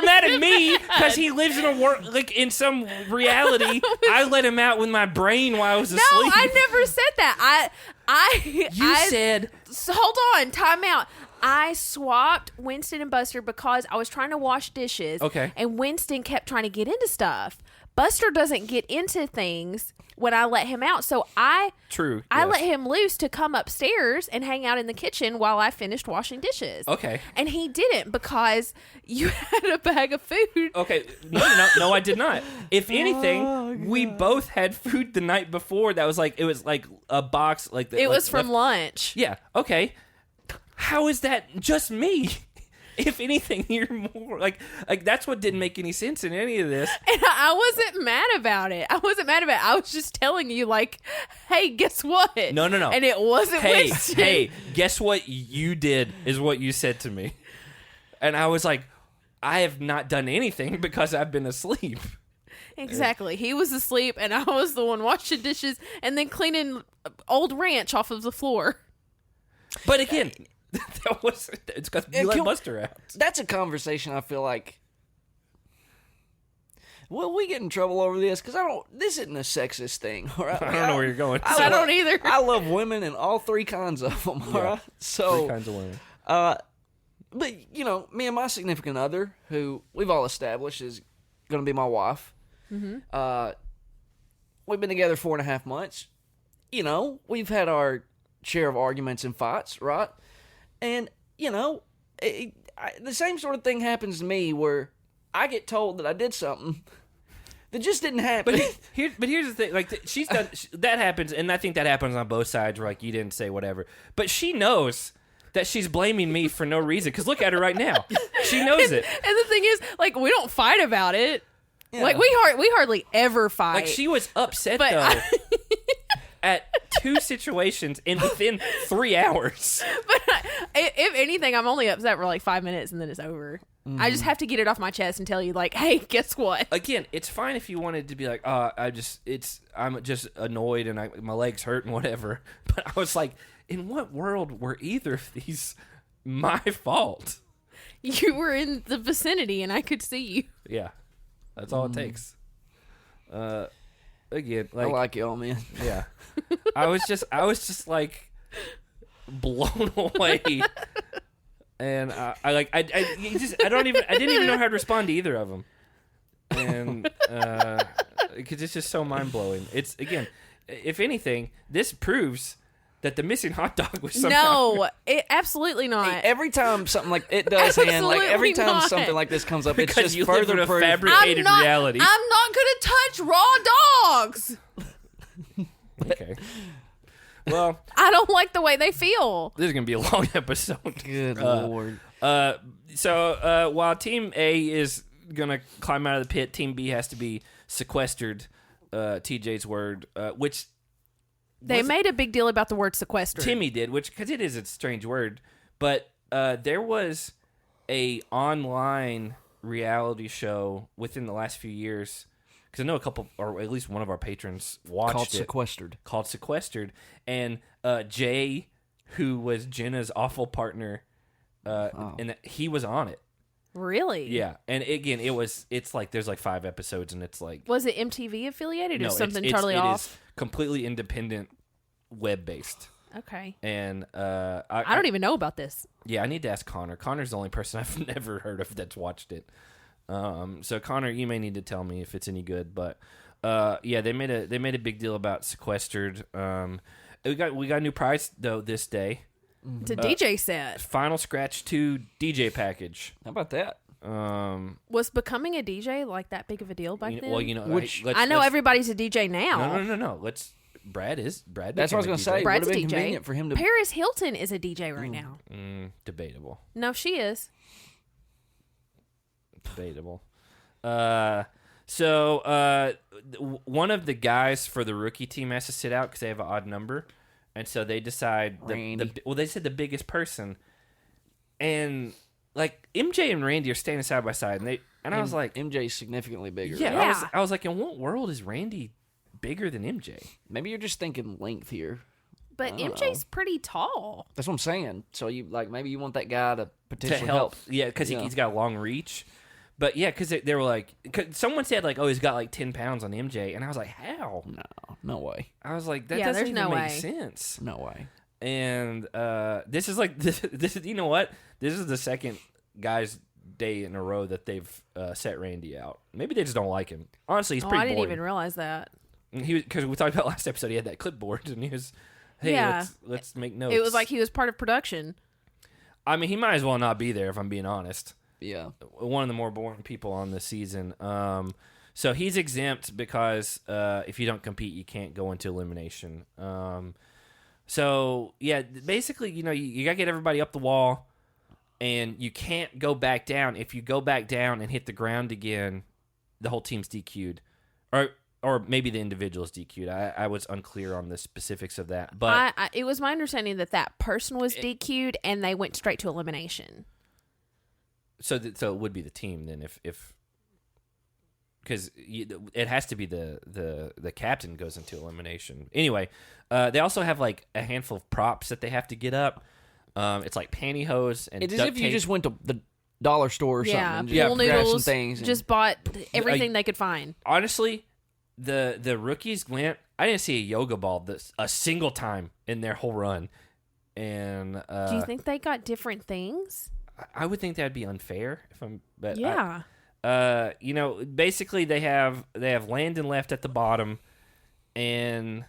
mad at me because he lives in a world, like in some reality. I let him out with my brain while I was asleep. No, I never said that. You said. Hold on, time out. I swapped Winston and Buster because I was trying to wash dishes. Okay. And Winston kept trying to get into stuff. Buster doesn't get into things when I let him out. So I let him loose to come upstairs and hang out in the kitchen while I finished washing dishes. Okay. And he didn't because you had a bag of food. Okay. No, I did not. If anything, we both had food the night before that was like, it was like a box. It was from lunch. Yeah. Okay. How is that just me? If anything, you're more like that's what didn't make any sense in any of this. And I wasn't mad about it. I was just telling you, like, hey, guess what? No. And it wasn't Winston. Hey, guess what you did is what you said to me. And I was like, I have not done anything because I've been asleep. Exactly. He was asleep, and I was the one washing dishes and then cleaning old ranch off of the floor. But again... it's because you let Buster out. That's a conversation I feel like. Will we get in trouble over this? Because this isn't a sexist thing, all right? I don't know where you're going. I don't either. I love women and all three kinds of them, all right? So, 3 kinds of women. But, me and my significant other, who we've all established is going to be my wife, we've been together 4.5 months. We've had our share of arguments and fights, right? And, the same sort of thing happens to me where I get told that I did something that just didn't happen. But here's the thing. Like, she's done... that happens, and I think that happens on both sides where, like, you didn't say whatever. But she knows that she's blaming me for no reason. Because look at her right now. She knows it. And the thing is, like, we don't fight about it. Yeah. Like, we hardly ever fight. Like, she was upset, though. At 2 situations and within 3 hours. But if anything, I'm only upset for like 5 minutes and then it's over. I just have to get it off my chest and tell you, like, hey, guess what? Again, it's fine if you wanted to be like, I'm just annoyed and my legs hurt and whatever. But I was like, in what world were either of these my fault? You were in the vicinity and I could see you. Yeah, that's all it takes. Again, like, I like y'all, man. Yeah, I was just like blown away, and I didn't even know how to respond to either of them, and because it's just so mind blowing. It's, again, if anything, this proves that the missing hot dog was somehow... No, absolutely not. Hey, every time something like it does, hand, like every time something like this comes up, because it's just you further live in a proof. fabricated reality. I'm not going to touch raw dogs. Okay. Well, I don't like the way they feel. This is going to be a long episode. Good Lord. So while Team A is going to climb out of the pit, Team B has to be sequestered, TJ's word, which... They made a big deal about the word sequestered. Timmy did, because it is a strange word. But there was a online reality show within the last few years, because I know a couple, or at least one of our patrons watched called Sequestered. And Jeyyy, who was Jenna's awful partner, and he was on it. Really? Yeah, and again, it's like there's like 5 episodes, and it's like, was it MTV affiliated or no, something it's, totally it off? is completely independent, web based. Okay. And I don't even know about this. Yeah, I need to ask Connor. Connor's the only person I've never heard of that's watched it. So Connor, you may need to tell me if it's any good, but yeah, they made a big deal about Sequestered. We got a new prize though this day. It's a DJ set. Final Scratch 2 DJ package. How about that? Was becoming a DJ like that big of a deal back then? Well, you know, I know everybody's a DJ now. No. Brad. That's what I was going to say. Brad's Would a have been DJ. convenient for him to. Paris Hilton is a DJ right now. Debatable. No, she is. Debatable. So one of the guys for the rookie team has to sit out because they have an odd number, and so they decide they said the biggest person, and like MJ and Randy are standing side by side, and I was like, MJ's significantly bigger. Yeah, right? I was like, in what world is Randy bigger than MJ? Maybe you're just thinking length here. But MJ's pretty tall. That's what I'm saying. So you maybe you want that guy to potentially help. Yeah, because he's got a long reach. But yeah, because they were like, someone said like, oh, he's got like 10 pounds on MJ, and I was like, how? No way. I was like, that doesn't even make way. sense. No way. And this is like this is, you know what? This is the second guys' day in a row that they've set Randy out. Maybe they just don't like him. Honestly, he's pretty boring. I didn't even realize that. Because we talked about last episode, he had that clipboard, and he was, hey, let's make notes. It was like he was part of production. I mean, he might as well not be there, if I'm being honest. Yeah. One of the more boring people on this season. So he's exempt because if you don't compete, you can't go into elimination. So, yeah, basically, you know, you got to get everybody up the wall, and you can't go back down. If you go back down and hit the ground again, the whole team's DQ'd. Or maybe the individual's DQ'd. I was unclear on the specifics of that. But it was my understanding that person was DQ'd, and they went straight to elimination. So it would be the team then, if because it has to be the captain goes into elimination. Anyway, they also have like a handful of props that they have to get up. It's like pantyhose and it's duct as if you tape. just went to the dollar store or something. Pool noodles, some things and just bought everything they could find. Honestly, the rookies went. I didn't see a yoga ball a single time in their whole run. And do you think they got different things? I would think that'd be unfair if I'm. But yeah. You know, basically they have Landon left at the bottom, and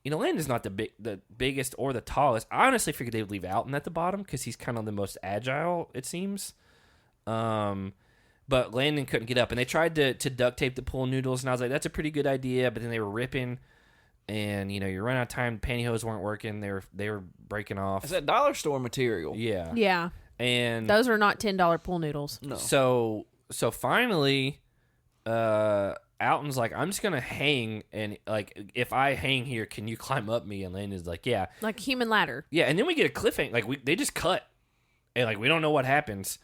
you know Landon's not the biggest or the tallest. I honestly figured they would leave Alton at the bottom because he's kind of the most agile, it seems. But Landon couldn't get up, and they tried to duct tape the pool noodles, and I was like, that's a pretty good idea. But then they were ripping, and you know you run out of time. Pantyhose weren't working. They were breaking off. Is that dollar store material? Yeah. Yeah. And those are not $10 pool noodles. No. So finally, Alton's like, I'm just gonna hang, and like if I hang here, can you climb up me? And Landon's like, yeah, like a human ladder. Yeah, and then we get a cliffhanger. Like they just cut, and like we don't know what happens,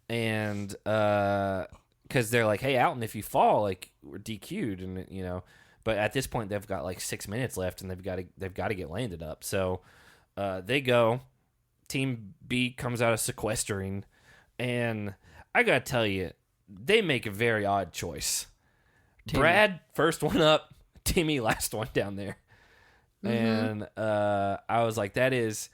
and because they're like, hey Alton, if you fall, like we're DQ'd, and you know. But at this point, they've got like 6 minutes left, and they've got to get landed up. So they go. Team B comes out of sequestering, and I gotta tell you, they make a very odd choice. Timmy. Brad first one up, Timmy last one down there, and I was like, that is.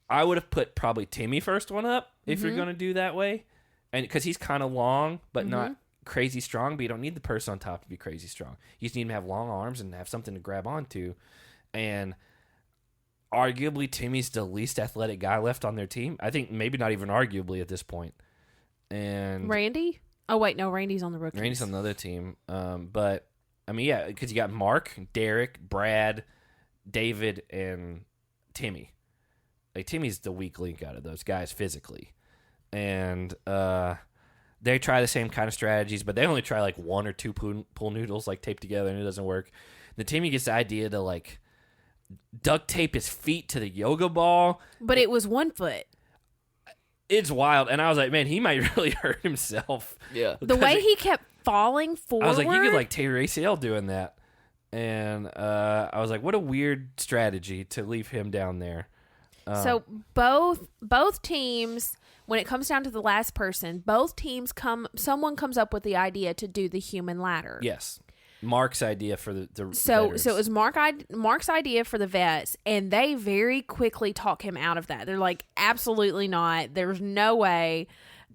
I would have put probably Timmy first one up if you're gonna do that way, and because he's kind of long but not crazy strong, but you don't need the person on top to be crazy strong. You just need him to have long arms and have something to grab onto, and. Arguably, Timmy's the least athletic guy left on their team. I think maybe not even arguably at this point. And Randy? Oh, wait, no, Randy's on the rookies. Randy's on the other team. But, I mean, yeah, because you got Mark, Derek, Brad, David, and Timmy. Like, Timmy's the weak link out of those guys physically. And they try the same kind of strategies, but they only try, like, 1 or 2 pool noodles, like, taped together, and it doesn't work. The Timmy gets the idea to, like, duct tape his feet to the yoga ball. But it was 1 foot. It's wild. And I was like, man, he might really hurt himself. Yeah. The way he kept falling forward. I was like, you could like tear your ACL doing that. And I was like, what a weird strategy to leave him down there. So both teams, when it comes down to the last person, both teams someone comes up with the idea to do the human ladder. Yes. Mark's idea for the so veterans. it was Mark's idea for the vets, and they very quickly talk him out of that. They're like, absolutely not. There's no way.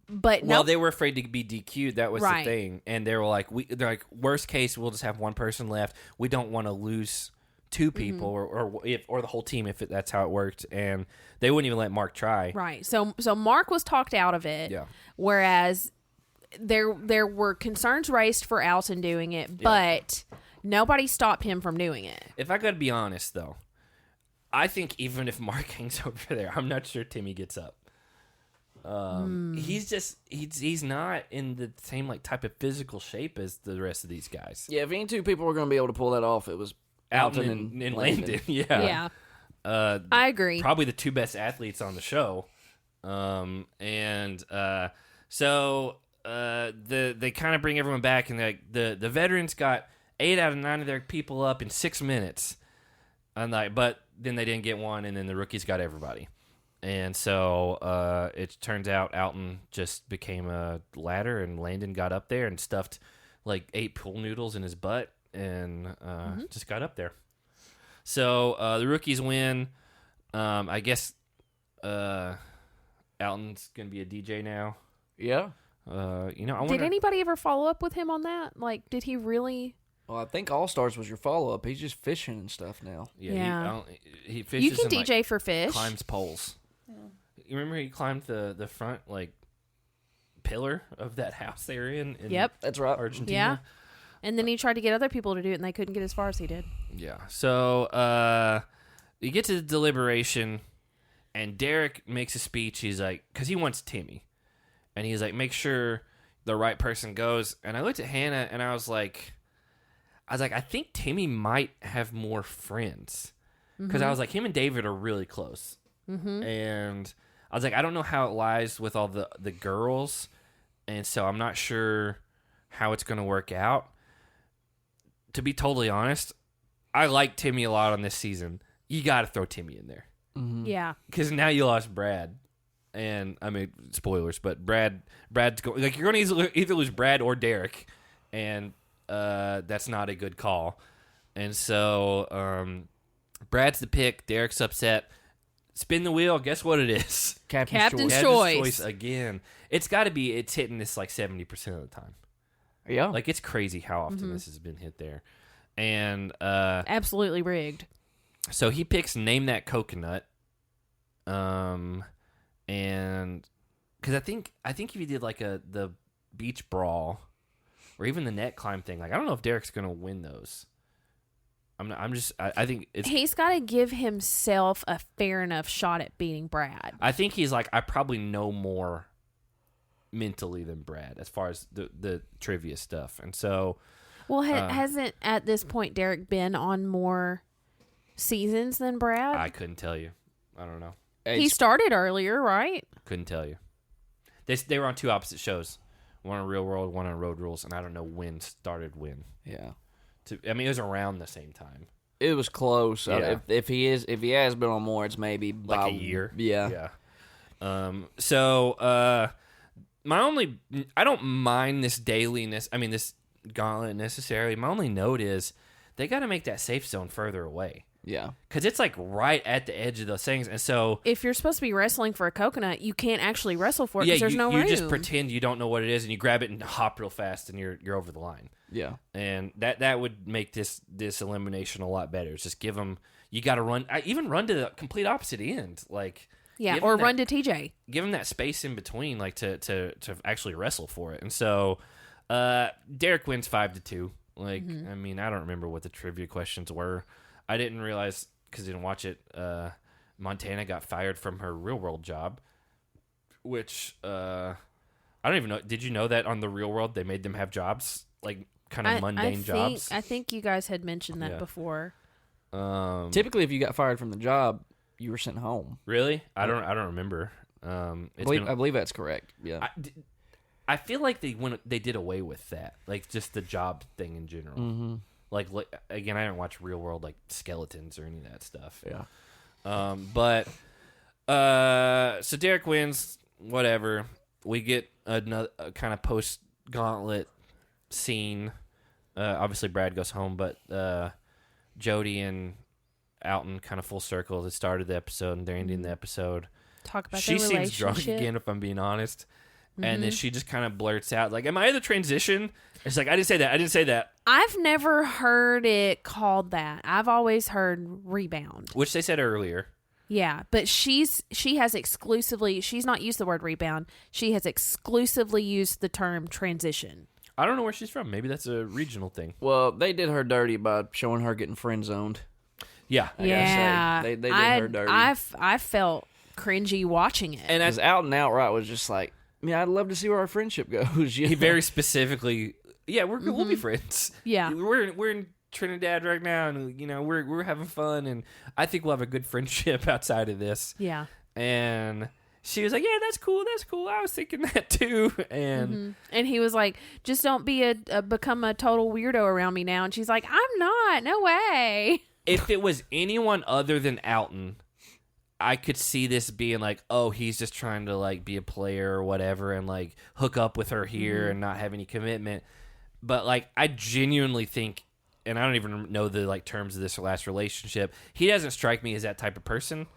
But well, they were afraid to be DQ'd. That was right. the thing, and they were like, they're like, worst case, we'll just have one person left. We don't want to lose two people or the whole team if that's how it worked, and they wouldn't even let Mark try. Right. So Mark was talked out of it. Yeah. Whereas there were concerns raised for Alton doing it, but nobody stopped him from doing it. If I got to be honest, though, I think even if Mark hangs over there, I'm not sure Timmy gets up. He's not in the same like type of physical shape as the rest of these guys. Yeah, if any two people were going to be able to pull that off, it was Alton and Landon. Yeah. I agree. Probably the two best athletes on the show. So they kind of bring everyone back, and the veterans got 8 out of 9 of their people up in 6 minutes. But then they didn't get one, and then the rookies got everybody. And so it turns out Alton just became a ladder, and Landon got up there and stuffed like 8 pool noodles in his butt and just got up there. So the rookies win. I guess Alton's going to be a DJ now. Yeah. I wonder, did anybody ever follow up with him on that? Like, did he really... Well, I think All Stars was your follow-up. He's just fishing and stuff now. Yeah. He fishes you can and, DJ for fish. Climbs poles. Yeah. You remember he climbed the front, like, pillar of that house they were in yep. That's right. Argentina? Yeah. And then he tried to get other people to do it, and they couldn't get as far as he did. Yeah. So you get to the deliberation, and Derek makes a speech. He's like, because he wants Timmy. And he's like, make sure the right person goes. And I looked at Hannah, and I was like, I think Timmy might have more friends. Because I was like, him and David are really close. Mm-hmm. And I was like, I don't know how it lies with all the girls. And so I'm not sure how it's going to work out. To be totally honest, I like Timmy a lot on this season. You got to throw Timmy in there. Mm-hmm. Yeah. Because now you lost Brad. And, I mean, spoilers, but Brad's going... Like, you're going to either lose Brad or Derek. And that's not a good call. And so, Brad's the pick. Derek's upset. Spin the wheel. Guess what it is? Captain's choice again. It's got to be... It's hitting this, like, 70% of the time. Yeah. Like, it's crazy how often this has been hit there. And... absolutely rigged. So, he picks Name That Coconut. And... Because I think if you did, like, the beach brawl... Or even the net climb thing. Like, I don't know if Derek's going to win those. I think it's... He's got to give himself a fair enough shot at beating Brad. I think he's like, I probably know more mentally than Brad as far as the trivia stuff. And so... Well, hasn't, at this point, Derek been on more seasons than Brad? I couldn't tell you. I don't know. He started earlier, right? Couldn't tell you. They were on two opposite shows. One on Real World, one on Road Rules, and I don't know when started when. Yeah. I mean, it was around the same time. It was close. Yeah. If he has been on more, it's maybe like a year. Yeah. So I don't mind this dailiness. I mean, this gauntlet necessarily. My only note is they got to make that safe zone further away. Yeah. Because it's like right at the edge of those things. And so... If you're supposed to be wrestling for a coconut, you can't actually wrestle for it because there's no room. You just pretend you don't know what it is and you grab it and hop real fast and you're over the line. Yeah. And that would make this elimination a lot better. It's just give them... You got to run... even run to the complete opposite end. Like... Yeah, or run to TJ. Give them that space in between like to actually wrestle for it. And so Derek wins 5-2. Like, I mean, I don't remember what the trivia questions were. I didn't realize, because I didn't watch it, Montana got fired from her Real World job, which I don't even know. Did you know that on the Real World they made them have jobs, like kind of mundane jobs? I think you guys had mentioned that before. Typically, if you got fired from the job, you were sent home. Really? I don't remember. I believe that's correct. Yeah. I feel like they did away with that, like just the job thing in general. Mm-hmm. Like again, I didn't watch Real World like skeletons or any of that stuff. Yeah. But So Derek wins. Whatever. We get another kind of post Gauntlet scene. Obviously, Brad goes home, but Jody and Alton kind of full circle. They started the episode and they're ending the episode. Talk about she their seems drunk relationship. again, if I'm being honest. And then she just kind of blurts out, like, "Am I in the transition?" It's like, I didn't say that. I didn't say that. I've never heard it called that. I've always heard rebound. Which they said earlier. Yeah, but she has exclusively, she's not used the word rebound. She has exclusively used the term transition. I don't know where she's from. Maybe that's a regional thing. Well, they did her dirty by showing her getting friend zoned. Yeah. I gotta say. They did her dirty. I felt cringy watching it. And Because Out and Outright was just like, I'd love to see where our friendship goes. he very specifically, we'll be friends. Yeah. We're in Trinidad right now, and we're having fun, and I think we'll have a good friendship outside of this. Yeah. And she was like, "Yeah, that's cool. I was thinking that too." And and he was like, "Just don't become a total weirdo around me now." And she's like, "I'm not. No way." if it was anyone other than Alton, I could see this being like, oh, he's just trying to like be a player or whatever and like hook up with her here and not have any commitment. But like, I genuinely think, and I don't even know the like terms of this last relationship, he doesn't strike me as that type of person.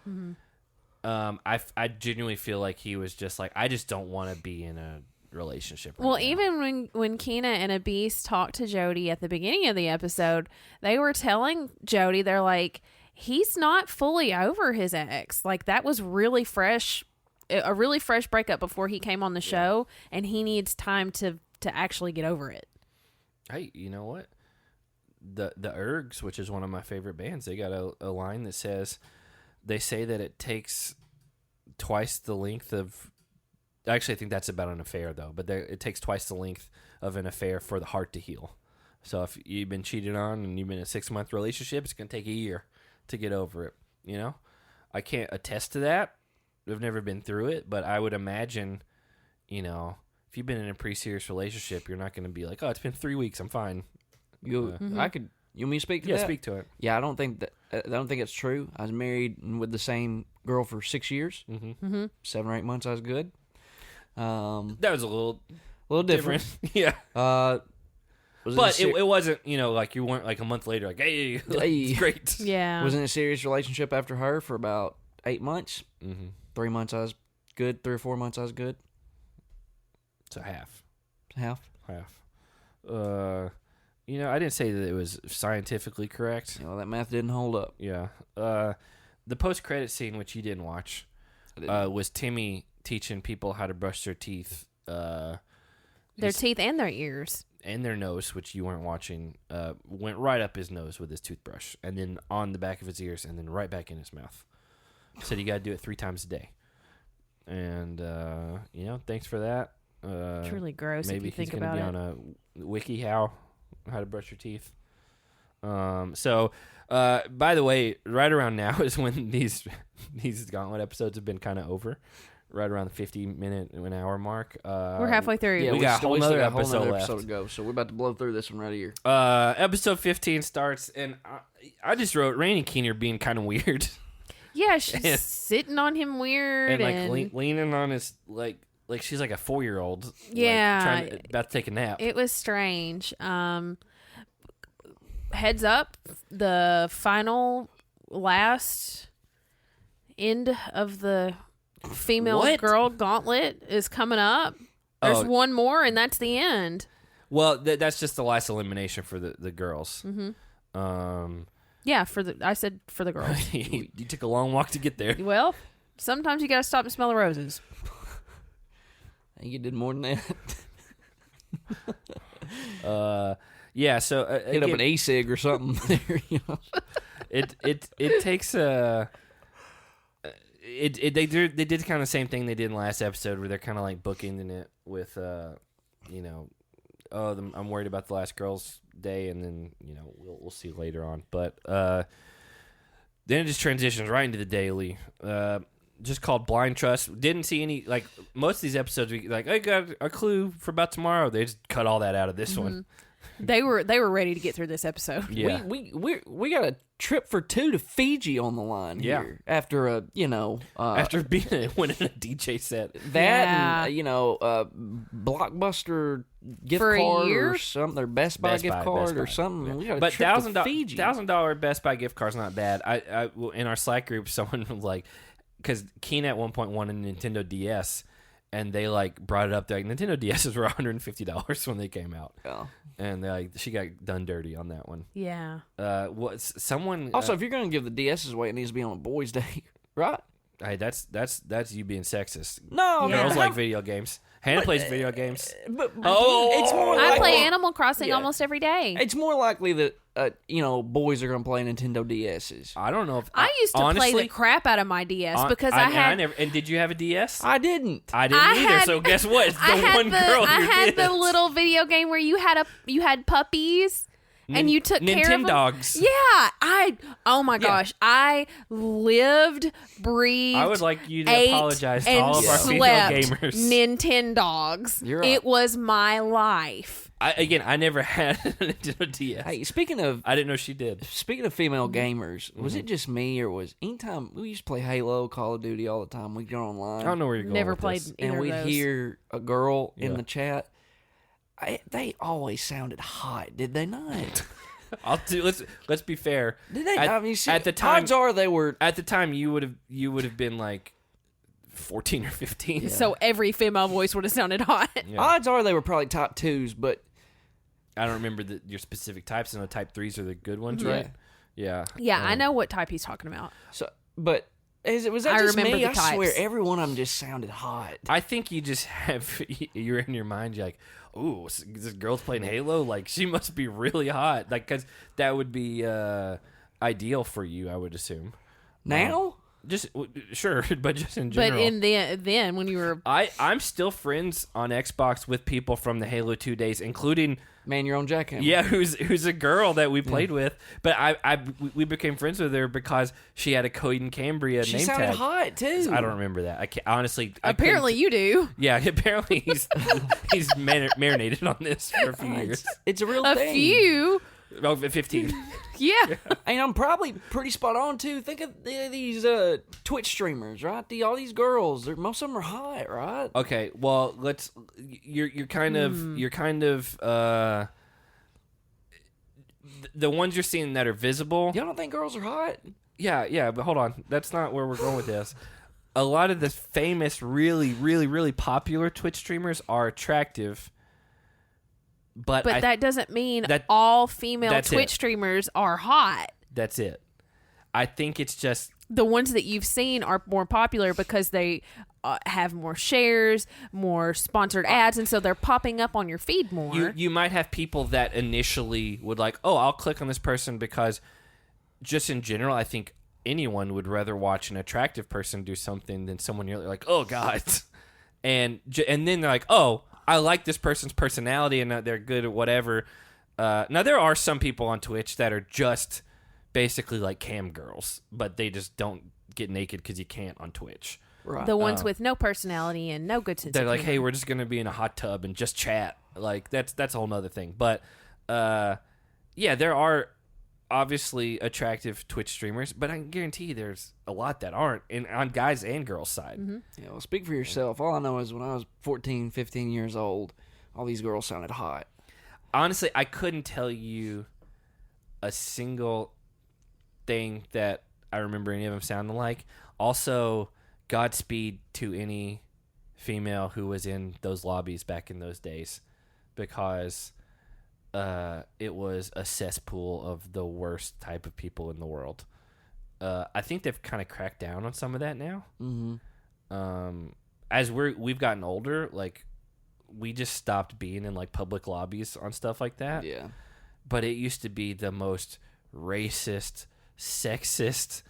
I genuinely feel like he was just like, I just don't want to be in a relationship right now. Even when Keena and Abyss talked to Jody at the beginning of the episode, they were telling Jody, they're like, he's not fully over his ex. Like, that was really fresh, a really fresh breakup before he came on the show, and he needs time to actually get over it. Hey, you know what? The Ergs, which is one of my favorite bands, they got a line that says, they say that it takes twice the length of, actually I think that's about an affair though, but it takes twice the length of an affair for the heart to heal. So if you've been cheated on and you've been in a 6-month relationship, it's going to take a year to get over it, you know? I can't attest to that. I've never been through it, but I would imagine, you know, if you've been in a pretty serious relationship, you're not going to be like, oh, it's been 3 weeks, I'm fine. You want me to speak to that? Yeah, speak to it. Yeah, I don't think it's true. I was married with the same girl for 6 years. 7 or 8 months, I was good. That was a little different. Yeah. But it wasn't, you know, like you weren't like a month later, like, hey, it's great. Yeah. Was in a serious relationship after her for about 8 months. 3 months I was good. 3 or 4 months I was good. So half. You know, I didn't say that it was scientifically correct. You know, that math didn't hold up. Yeah. The post-credit scene, which you didn't watch, was Timmy teaching people how to brush their teeth. Their teeth and their ears. And their nose, which you weren't watching, went right up his nose with his toothbrush, and then on the back of his ears, and then right back in his mouth. Said you got to do it 3 times a day. And, you know, thanks for that. It's really gross if you think about it. Maybe he's going to be on a wiki how to brush your teeth. So, by the way, right around now is when these Gauntlet episodes have been kind of over. Right around the 50-minute, an hour mark. We're halfway through. Yeah, we got a whole nother got episode left. to go, so we're about to blow through this one right here. Episode 15 starts, and I just wrote Rainey Keener being kind of weird. Yeah, she's sitting on him weird. And like leaning on his, like she's like a 4-year-old. Yeah. Like, about to take a nap. It was strange. Heads up, the last end of the female girl gauntlet is coming up. There's one more, and that's the end. Well, that's just the last elimination for the girls. Yeah, I said for the girls. You took a long walk to get there. Well, sometimes you got to stop and smell the roses. I think you did more than that. Yeah. So hit up an e-cig or something. There, you know? It takes a. They did kind of the same thing they did in the last episode, where they're kind of like bookending it with, you know, I'm worried about the last girls' day, and then you know we'll see later on. But then it just transitions right into the daily, just called Blind Trust. Didn't see any, like most of these episodes. I got a clue for about tomorrow. They just cut all that out of this one. They were ready to get through this episode. Yeah. We got a trip for 2 to Fiji on the line here after after winning a DJ set. That and Blockbuster gift For a card year? or something, their Best Buy gift card or something. Yeah. We got a But trip to Fiji. $1,000 Best Buy gift card's not bad. I in our Slack group, someone was like, because Keen at one point won a Nintendo DS, and they like brought it up. They're like, Nintendo DSs were $150 when they came out. Yeah. And they're like, she got done dirty on that one. Yeah. Someone Also, if you're gonna give the DSs away, it needs to be on a boys' day, right? hey, that's you being sexist. No, Yeah. man. Girls like video games. Hannah plays video games. But Oh, it's more I like, play Animal Crossing Yeah. almost every day. It's more likely that boys are gonna play Nintendo DSs. I don't know if I used to honestly, play the crap out of my DS because I had. and did you have a DS? I didn't. I didn't I either. had- So guess what? It's the I had one girl I who had did. the little video game where you had puppies and you took care of them. Nintendogs. Yeah, oh my gosh, I lived, breathed. I would like you to ate, apologize to and all of our female slept gamers. Nintendogs. You're right. It was my life. I never had a Nintendo DS. Hey, speaking of I didn't know she did. female gamers, was it just me or was anytime we used to play Halo, Call of Duty all the time? We'd go online. I don't know where you're going. Never with played this. either and of we'd those. hear a girl in Yeah. the chat. They always sounded hot, did they not? Let's be fair. Did they? At the time, odds are they were. At the time, you would have been like 14 or 15. So every female voice would have sounded hot. Yeah. Odds are they were probably top 2s, but I don't remember your specific types, and the type 3s are the good ones, Yeah. right? Yeah. Yeah, I know what type he's talking about. was that I just remember me? the I swear, types. every one of them just sounded hot. I think you just have you're in your mind. You're like, "Ooh, this girl's playing Halo. Like, she must be really hot. Like, because that would be ideal for you, I would assume. Now, Just sure, but just in general. But then when you were I'm still friends on Xbox with people from the Halo 2 days, including man, you're on jackhammer. yeah, who's a girl that we played with. But we became friends with her because she had a Coden Cambria she name sounded tag. hot too. I don't remember that. I can't, honestly. apparently you do Yeah, apparently he's marinated on this for a few years. It's a real a thing. few. Oh, 15. Yeah. And I'm probably pretty spot on too. Think of these Twitch streamers, right? All these girls, most of them are hot, right? Okay, well, let's. You're kind of the ones you're seeing that are visible. Y'all don't think girls are hot? Yeah, but hold on. That's not where we're going with this. A lot of the famous, really, really, really popular Twitch streamers are attractive. But That doesn't mean that- all female that's Twitch it. streamers are hot. That's it. I think it's just The ones that you've seen are more popular because they have more shares, more sponsored ads, and so they're popping up on your feed more. you might have people that initially would like, oh, I'll click on this person because just in general, I think anyone would rather watch an attractive person do something than someone you're like, oh God, and then they're like, oh, I like this person's personality and they're good at whatever. Now there are some people on Twitch that are just basically like cam girls, but they just don't get naked because you can't on Twitch. Right. the ones with no personality and no good sense They're of like, humor. hey, we're just gonna be in a hot tub and just chat. Like that's a whole nother thing. But yeah, there are obviously attractive Twitch streamers, but I can guarantee there's a lot that aren't on guys and girls side. Mm-hmm. Yeah, well, speak for yourself. All I know is when I was 14, 15 years old, all these girls sounded hot. Honestly, I couldn't tell you a single thing that I remember any of them sounding like. Also, Godspeed to any female who was in those lobbies back in those days, because it was a cesspool of the worst type of people in the world. I think they've kind of cracked down on some of that now. Mm-hmm. As we've gotten older, like we just stopped being in like public lobbies on stuff like that. Yeah. But it used to be the most racist, sexist,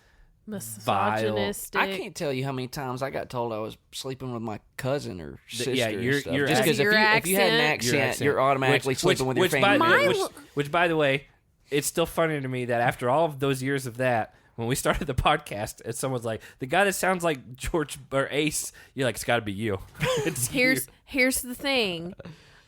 misogynistic. I can't tell you how many times I got told I was sleeping with my cousin or sister. yeah, and your stuff. your Just because accent- if you had an accent, you're automatically sleeping with your family. Which, by the way, it's still funny to me that after all of those years of that, when we started the podcast, and someone's like, the guy that sounds like George or Ace, you're like, it's got to be you. It's you. Here's the thing.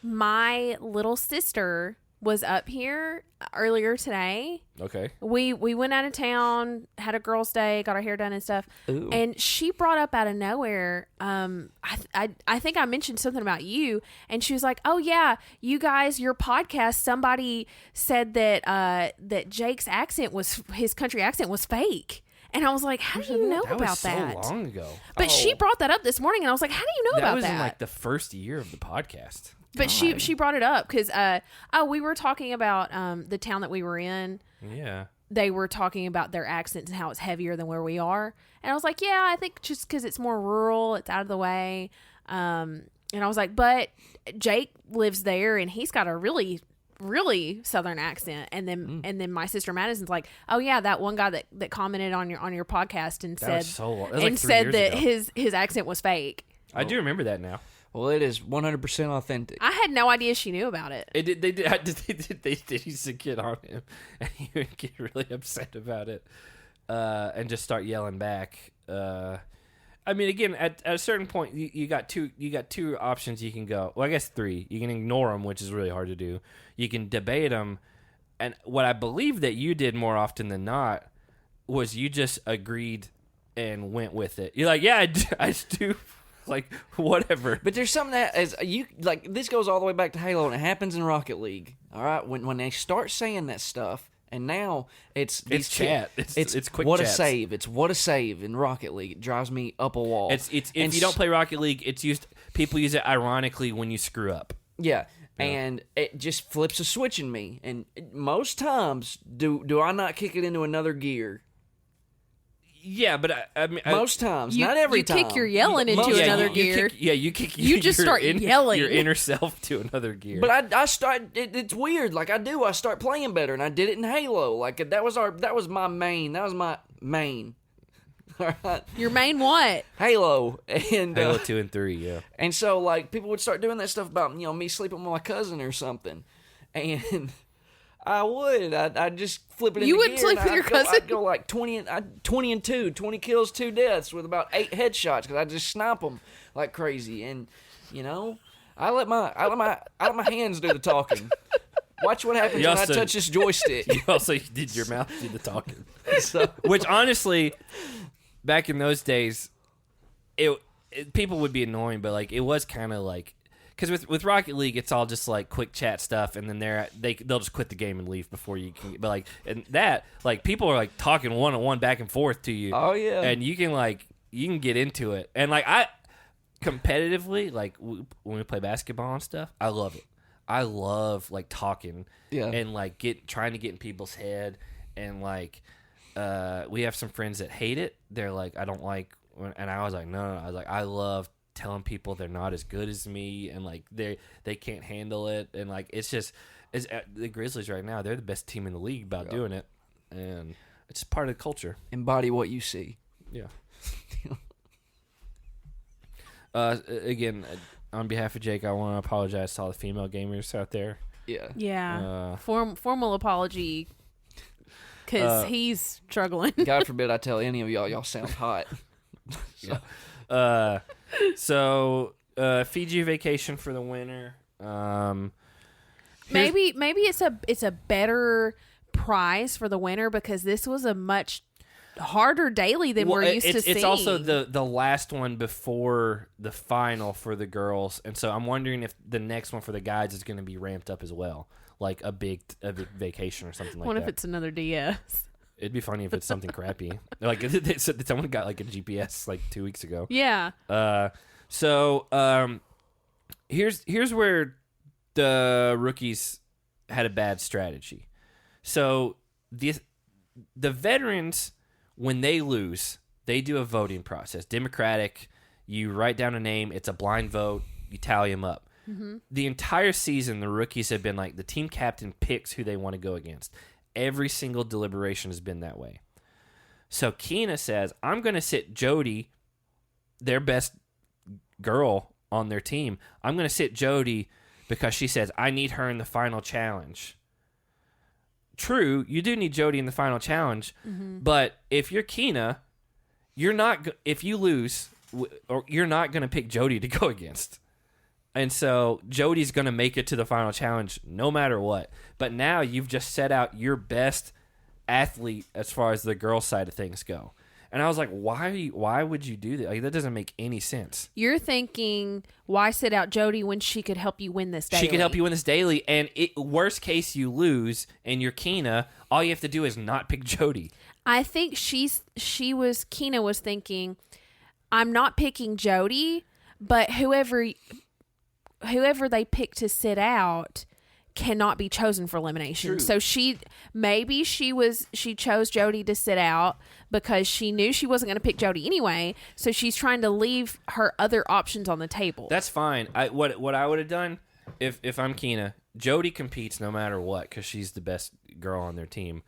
My little sister was up here earlier today. Okay. We went out of town, had a girls' day, got our hair done and stuff. Ooh. And she brought up out of nowhere, I think I mentioned something about you, and she was like, "Oh yeah, you guys, your podcast. Somebody said that that Jake's his country accent was fake." And I was like, "How do you know that about was so that?" long ago. But she brought that up this morning, and I was like, "How do you know about that? that?" Was in like the first year of the podcast. But she brought it up because we were talking about the town that we were in. Yeah. They were talking about their accents and how it's heavier than where we are. And I was like, yeah, I think just because it's more rural, it's out of the way. And I was like, but Jake lives there and he's got a really, really Southern accent. And then my sister Madison's like, oh yeah, that one guy that commented on your podcast and said that his accent was fake. I do remember that now. Well, it is 100% authentic. I had no idea she knew about it. They used to get on him, and he would get really upset about it, and just start yelling back. I mean, again, at a certain point, you got two options you can go. Well, I guess three. You can ignore them, which is really hard to do. You can debate them, and what I believe that you did more often than not was you just agreed and went with it. You're like, yeah, I do. Like, whatever. But there's something that is this goes all the way back to Halo, and it happens in Rocket League. All right, when they start saying that stuff, and now it's chat. It's quick. What chats. a save! It's what a save in Rocket League. It drives me up a wall. If you don't play Rocket League, people use it ironically when you screw up. Yeah. And it just flips a switch in me. And most times, do I not kick it into another gear? Yeah, but I mean, most times, not every time. You kick your yelling into another gear. You just start yelling your inner self to another gear. But I start. It's weird. Like I start playing better, and I did it in Halo. Like that was my main. That was my main. All right. Your main what? Halo and Halo 2 and 3, yeah. And so like people would start doing that stuff about me sleeping with my cousin or something, and I would. I'd just flip it. You wouldn't sleep with your cousin. I'd go like 20 and 2, 20 kills, 2 deaths with about 8 headshots because I just snipe them like crazy. And I let my hands do the talking. Watch what happens when I touch this joystick. You also did your mouth do the talking. Which honestly, back in those days, people would be annoying, but like it was kind of like. Because with Rocket League, it's all just like quick chat stuff, and then they'll just quit the game and leave before you can. But like and that, like people are like talking one-on-one back and forth to you. Oh yeah, and you can get into it. And like I competitively, like when we play basketball and stuff, I love it. I love like talking, and like trying to get in people's head, and like we have some friends that hate it. They're like, I don't like, and I was like, no. I was like, I love telling people they're not as good as me, and like they can't handle it, and like it's the Grizzlies right now, they're the best team in the league about doing it, and it's part of the culture. Embody what you see. Yeah. Again, on behalf of Jake, I want to apologize to all the female gamers out there. Yeah. Formal apology, because he's struggling. God forbid I tell any of y'all sound hot. So Fiji vacation for the winter. Maybe it's a better prize for the winter because this was a much harder daily than we're used to seeing. It's also the last one before the final for the girls, and so I'm wondering if the next one for the guys is going to be ramped up as well, like a big vacation or something like that. What if it's another DS? It'd be funny if it's something crappy. Like someone got like a GPS like 2 weeks ago. Yeah. So here's where the rookies had a bad strategy. So the veterans, when they lose, they do a voting process. Democratic. You write down a name. It's a blind vote. You tally them up. Mm-hmm. The entire season, the rookies have been like the team captain picks who they want to go against. Every single deliberation has been that way. So Keena says, I'm going to sit Jody, their best girl on their team. I'm going to sit Jody because she says, I need her in the final challenge. True, you do need Jody in the final challenge, but if you're Keena, if you lose, you're not going to pick Jody to go against. And so Jody's going to make it to the final challenge no matter what. But now you've just set out your best athlete as far as the girl side of things go. And I was like, why would you do that? Like, that doesn't make any sense. You're thinking, why sit out Jody when she could help you win this daily? She could help you win this daily, and worst case you lose and you're Keena, all you have to do is not pick Jody. I think Keena was thinking, I'm not picking Jody, but whoever they pick to sit out cannot be chosen for elimination. True. So she chose Jody to sit out because she knew she wasn't going to pick Jody anyway. So she's trying to leave her other options on the table. That's fine. What I would have done if I'm Keena, Jody competes no matter what because she's the best girl on their team,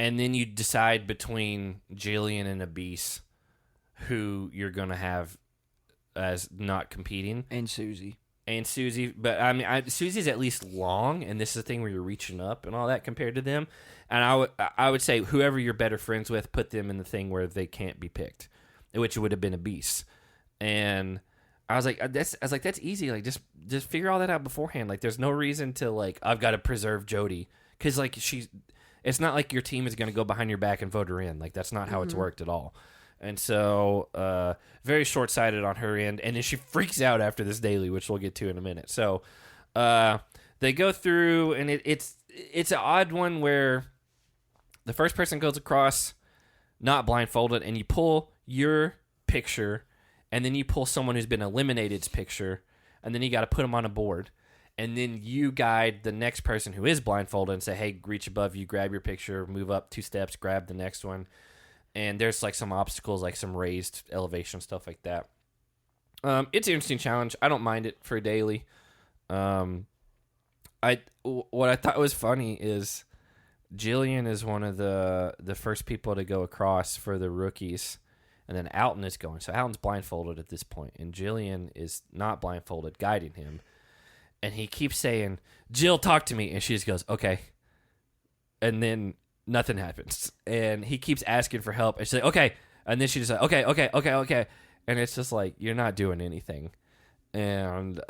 and then you decide between Jillian and Abyss who you're going to have as not competing, and Susie. But I mean, Susie's at least long, and this is the thing where you're reaching up and all that compared to them. And I would say whoever you're better friends with, put them in the thing where they can't be picked, which would have been Abyss. And I was like, that's easy. Like, just figure all that out beforehand. Like, there's no reason to like, I've got to preserve Jody because like it's not like your team is going to go behind your back and vote her in. Like, that's not how it's worked at all. And so, very short-sighted on her end. And then she freaks out after this daily, which we'll get to in a minute. So, they go through, and it's an odd one where the first person goes across not blindfolded, and you pull your picture, and then you pull someone who's been eliminated's picture, and then you got to put them on a board. And then you guide the next person who is blindfolded and say, hey, reach above you, grab your picture, move up 2 steps, grab the next one. And there's like some obstacles, like some raised elevation, stuff like that. It's an interesting challenge. I don't mind it for a daily. What I thought was funny is Jillian is one of the first people to go across for the rookies, and then Alton is going. So Alton's blindfolded at this point, and Jillian is not blindfolded, guiding him. And he keeps saying, Jill, talk to me. And she just goes, okay. And then nothing happens. And he keeps asking for help. And she's like, okay. And then she just like, okay. And it's just like, you're not doing anything. And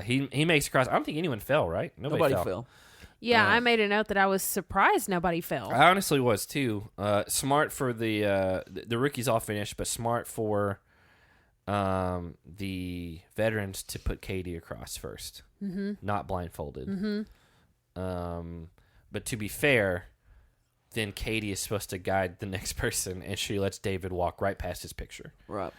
he makes across. I don't think anyone fell, right? Nobody fell. Yeah, I made a note that I was surprised nobody fell. I honestly was too. Smart for the rookies all finished, but smart for the veterans to put Katie across first, not blindfolded. But to be fair, then Katie is supposed to guide the next person, and she lets David walk right past his picture. Right.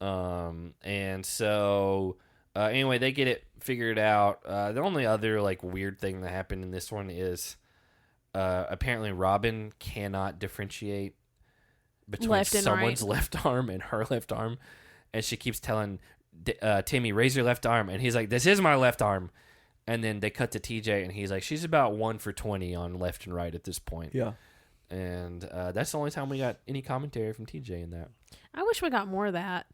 And so anyway, they get it figured out. The only other like weird thing that happened in this one is apparently Robin cannot differentiate between left and someone's right. left arm and her left arm. And she keeps telling Timmy, raise your left arm. And he's like, this is my left arm. And then they cut to TJ, and he's like, she's about 1 for 20 on left and right at this point. Yeah. And that's the only time we got any commentary from TJ in that. I wish we got more of that.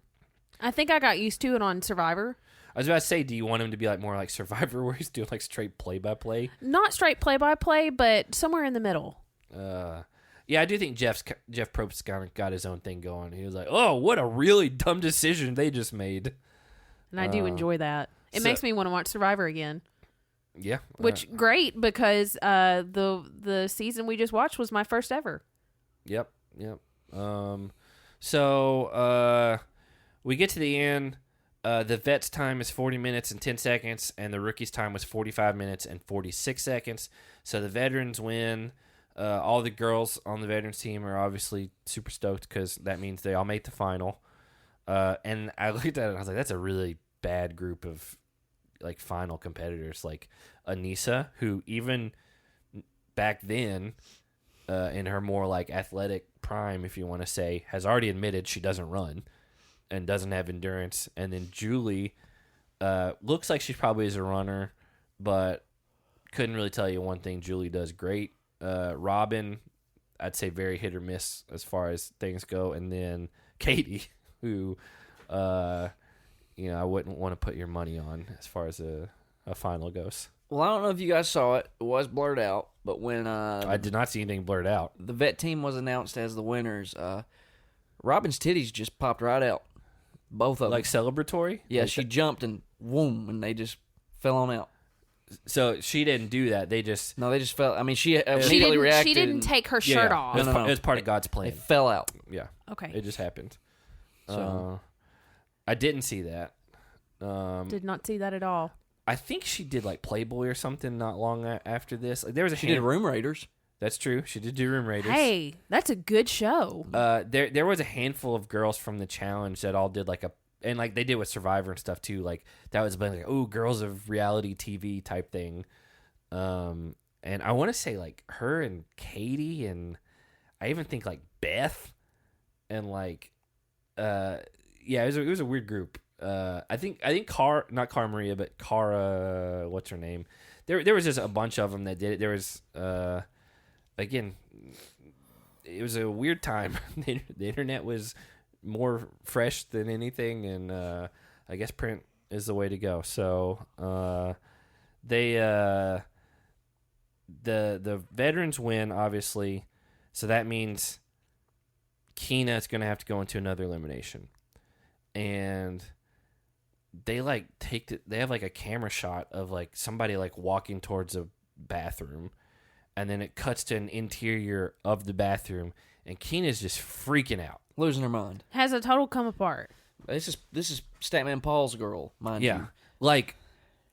I think I got used to it on Survivor. I was about to say, do you want him to be like more like Survivor, where he's doing like straight play-by-play? Not straight play-by-play, but somewhere in the middle. Yeah, I do think Jeff Probst got his own thing going. He was like, oh, what a really dumb decision they just made. And I do enjoy that. It makes me want to watch Survivor again. Yeah. Which, great, because the season we just watched was my first ever. Yep. So we get to the end. The vet's time is 40 minutes and 10 seconds, and the rookie's time was 45 minutes and 46 seconds. So the veterans win. All the girls on the veterans team are obviously super stoked because that means they all made the final. And I looked at it and I was like, that's a really bad group of like final competitors. Like Anissa, who even back then in her more like athletic prime, if you want to say, has already admitted she doesn't run and doesn't have endurance. And then Julie looks like she probably is a runner, but couldn't really tell you one thing Julie does great. Robin, I'd say very hit or miss as far as things go. And then Katie, who, I wouldn't want to put your money on as far as a final goes. Well, I don't know if you guys saw it. It was blurred out. But when I did not see anything blurred out. The vet team was announced as the winners, Robin's titties just popped right out. Both of them. Like celebratory? Yeah, like she jumped and whoom, and they just fell on out. So she didn't do that. They just fell. I mean, she immediately reacted. She didn't take her shirt off. It was part of God's plan. They fell out. Yeah. Okay. It just happened. So I didn't see that. Did not see that at all. I think she did like Playboy or something not long after this. Like, there was she did Room Raiders. That's true. She did do Room Raiders. Hey, that's a good show. There was a handful of girls from the challenge that all did like and like they did with Survivor and stuff too. Like that was like, oh, girls of reality TV type thing. And I want to say like her and Katie, and I even think like Beth, and like, yeah, it was a weird group. I think not Cara Maria, but Cara, what's her name? There was just a bunch of them that did it. There was, again, it was a weird time. The internet was more fresh than anything, and I guess print is the way to go. So the veterans win, obviously, so that means Keena is going to have to go into another elimination, and they like they have like a camera shot of like somebody like walking towards a bathroom, and then it cuts to an interior of the bathroom, and Keena's just freaking out, losing her mind. Has a total come apart. This is Statman Paul's girl, mind you. Yeah, like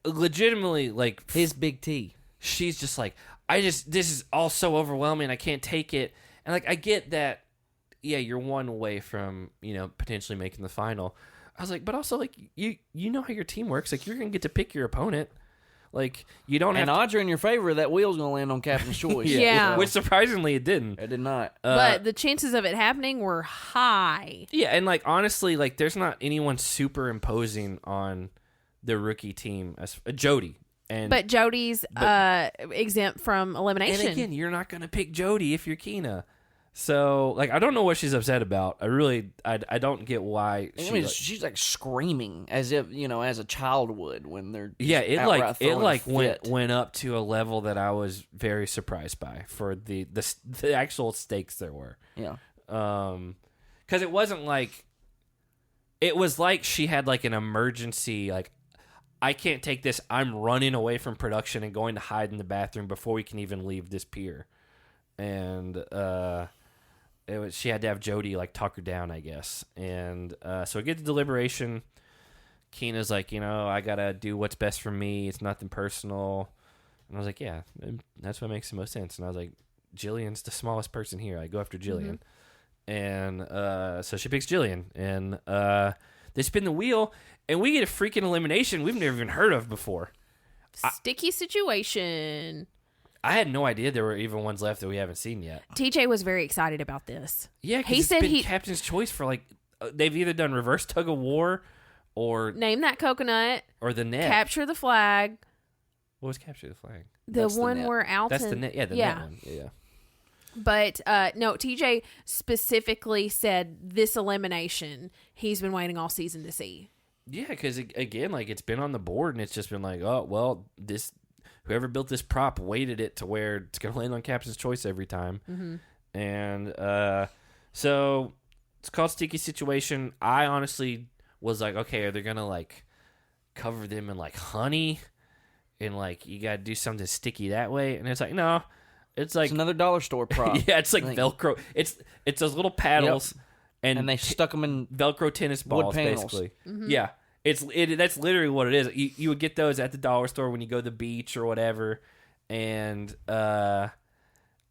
legitimately, like his big T. She's just like, this is all so overwhelming. I can't take it. And like, I get that. Yeah, you're one away from potentially making the final. I was like, but also like you know how your team works. Like you're gonna get to pick your opponent. Like you don't have. And odds are in your favor. That wheel's gonna land on Captain's choice. Yeah. Which surprisingly it didn't. It did not. But the chances of it happening were high. Yeah, and like honestly, like there's not anyone super imposing on the rookie team as Jody. But Jody's exempt from elimination. And again, you're not gonna pick Jody if you're Keena. So, like, I don't know what she's upset about. I don't get why. She's like screaming as if as a child would when they're went up to a level that I was very surprised by for the actual stakes there were. Yeah. Because it wasn't like it was like she had like an emergency, like I can't take this. I'm running away from production and going to hide in the bathroom before we can even leave this pier, and she had to have Jody like talk her down, I guess. And so we get to deliberation. Keena's like, I gotta do what's best for me. It's nothing personal. And I was like, yeah, that's what makes the most sense. And I was like, Jillian's the smallest person here. I go after Jillian. Mm-hmm. And so she picks Jillian. And they spin the wheel, and we get a freaking elimination we've never even heard of before. Sticky situation. I had no idea there were even ones left that we haven't seen yet. TJ was very excited about this. Yeah, he said been Captain's Choice for like they've either done reverse tug of war or name that coconut or the net. Capture the flag. What was capture the flag? That's one where Alton. That's the net. Yeah, the net one. Yeah. But no, TJ specifically said this elimination he's been waiting all season to see. Yeah, because again, like it's been on the board and it's just been like, oh well, whoever built this prop weighted it to where it's going to land on Captain's Choice every time. Mm-hmm. And so it's called Sticky Situation. I honestly was like, okay, are they going to like cover them in like honey? And like, you got to do something sticky that way? And it's like, no. It's like another dollar store prop. Yeah, it's like Velcro. It's those little paddles. Yep. And they stuck them in Velcro tennis balls, basically. Mm-hmm. Yeah. That's literally what it is. You would get those at the dollar store when you go to the beach or whatever, and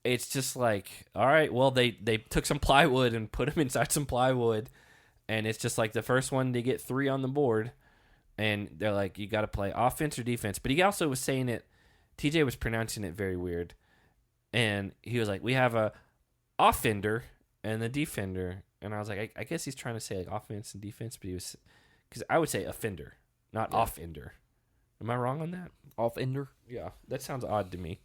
it's just like, all right, well they took some plywood and put them inside some plywood, and it's just like the first one to get 3 on the board, and they're like, you got to play offense or defense. But he also was saying it. TJ was pronouncing it very weird, and he was like, we have a offender and the defender, and I was like, I guess he's trying to say like offense and defense, but he was. Because I would say offender, not offender. Am I wrong on that? Offender? Yeah, that sounds odd to me.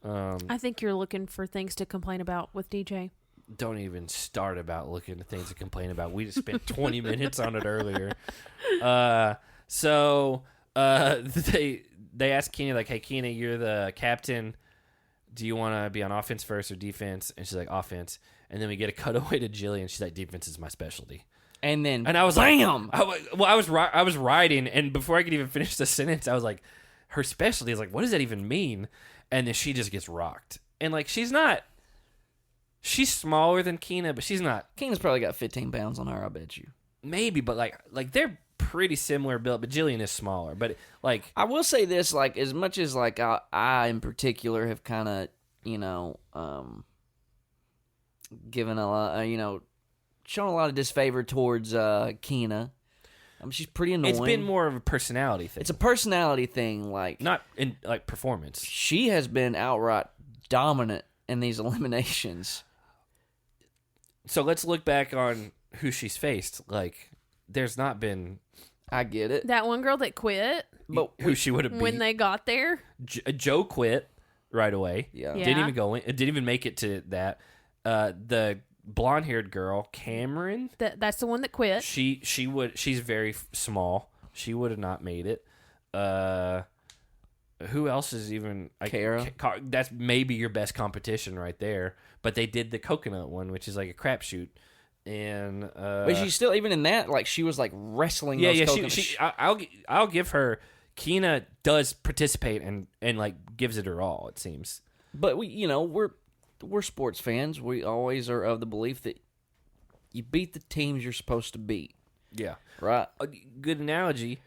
I think you're looking for things to complain about with DJ. Don't even start about looking at things to complain about. We just spent 20 minutes on it earlier. So they asked Keena, like, hey, Keena, you're the captain. Do you want to be on offense first or defense? And she's like, offense. And then we get a cutaway to Jillian. She's like, defense is my specialty. And I was bam! I was riding, and before I could even finish the sentence, I was like, her specialty is like, what does that even mean? And then she just gets rocked, and like she's smaller than Keena, but she's not. Keena's probably got 15 pounds on her, I bet you. Maybe, but like they're pretty similar built, but Jillian is smaller. But like, I will say this, like, as much as like I in particular have kind of given a lot, shown a lot of disfavor towards Keena. She's pretty annoying. it's been more of a personality thing. It's a personality thing, like not in like performance. She has been outright dominant in these eliminations. So let's look back on who she's faced. Like, there's not been. I get it. That one girl that quit, But who she would have beat. when they got there. Joe quit right away. Yeah. Didn't even go in. Didn't even make it to that. The blonde-haired girl, Cameron. That's the one that quit. She's very small. She would have not made it. Who else is even? Kara. That's maybe your best competition right there. But they did the coconut one, which is like a crapshoot. And but she's still, even in that, like, she was like wrestling. those coconuts. I'll give her. Keena does participate and like gives it her all. It seems. But we're sports fans. We always are of the belief that you beat the teams you're supposed to beat. Yeah. Right. A good analogy.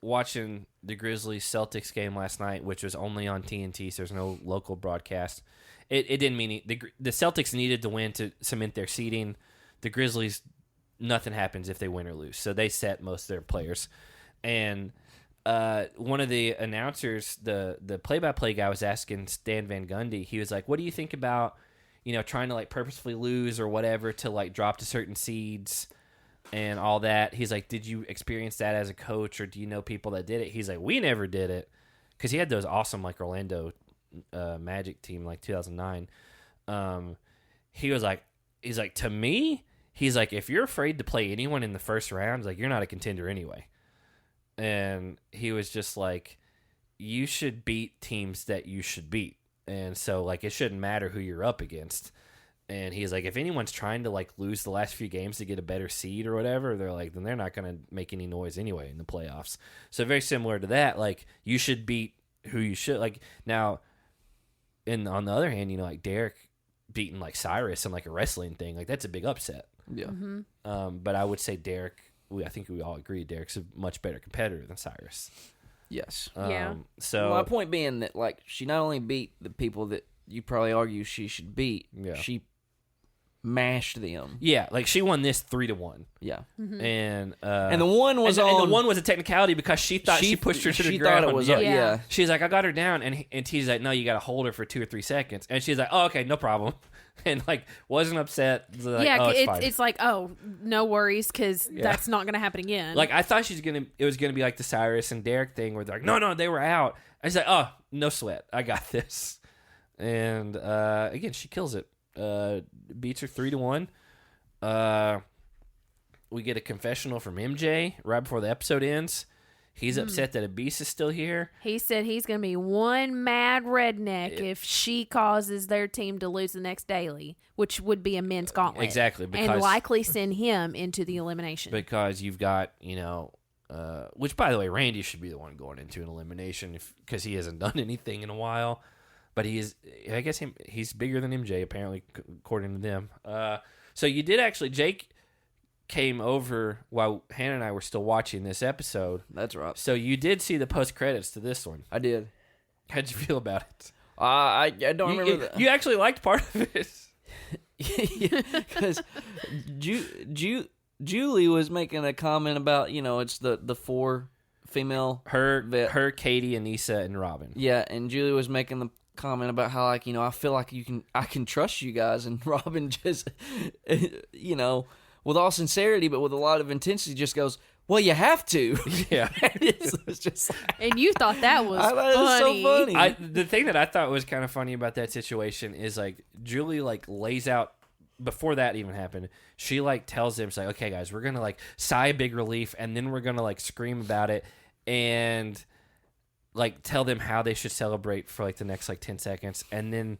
Watching the Grizzlies Celtics game last night, which was only on TNT, so there's no local broadcast. It didn't mean the Celtics needed to win to cement their seeding. The Grizzlies, nothing happens if they win or lose, so they set most of their players. And one of the announcers, the play-by-play guy, was asking Stan Van Gundy. He was like, "What do you think about trying to like purposefully lose or whatever to like drop to certain seeds and all that?" He's like, "Did you experience that as a coach, or do you know people that did it?" He's like, "We never did it," because he had those awesome like Orlando Magic team like 2009. He's like, to me, he's like, if you're afraid to play anyone in the first round, like, you're not a contender anyway. And he was just like, you should beat teams that you should beat. And so, like, it shouldn't matter who you're up against. And he's like, if anyone's trying to, like, lose the last few games to get a better seed or whatever, they're like, then they're not going to make any noise anyway in the playoffs. So very similar to that, like, you should beat who you should. Like, now, on the other hand, like, Derek beating, like, Cyrus in, like, a wrestling thing, like, that's a big upset. Yeah. Mm-hmm. But I would say Derek, I think we all agree, Derek's a much better competitor than Cyrus. Yes. Yeah. So my point being that, like, she not only beat the people that you probably argue she should beat, she mashed them. Yeah, like, she won this 3-1. Yeah. Mm-hmm. And the one was and the one was a technicality because she thought she pushed her to the ground. Thought it was yeah. She's like, I got her down, and he's like, no, you got to hold her for 2 or 3 seconds. And she's like, oh, okay, no problem. And like, wasn't upset. Like, yeah, oh, it's fine. It's like, oh, no worries, because that's not going to happen again. Like, I thought it was gonna be like the Cyrus and Derek thing where they're like, no, they were out. I was like, oh, no sweat, I got this. And again, she kills it. Beats her 3-1. We get a confessional from MJ right before the episode ends. He's upset that Abyss is still here. He said he's going to be one mad redneck if she causes their team to lose the next daily, which would be a men's gauntlet. Exactly. And likely send him into the elimination. Because you've got, which, by the way, Randy should be the one going into an elimination because he hasn't done anything in a while. But he's bigger than MJ, apparently, according to them. So you did actually, Jake came over while Hannah and I were still watching this episode. That's right. So you did see the post credits to this one. I did. How'd you feel about it? I don't remember that. You actually liked part of it. Because Julie was making a comment about, it's the 4 female her, Katie, Anissa, and Robin. Yeah, and Julie was making the comment about how, like, I feel like I can trust you guys, and Robin just with all sincerity but with a lot of intensity just goes, well, you have to. Yeah. It's just like, and you thought that was funny. It was so funny. The thing that I thought was kind of funny about that situation is, like, Julie, like, lays out, before that even happened, she, like, tells them, she's like, okay, guys, we're going to, like, sigh a big relief, and then we're going to, like, scream about it, and, like, tell them how they should celebrate for, like, the next, like, 10 seconds, and then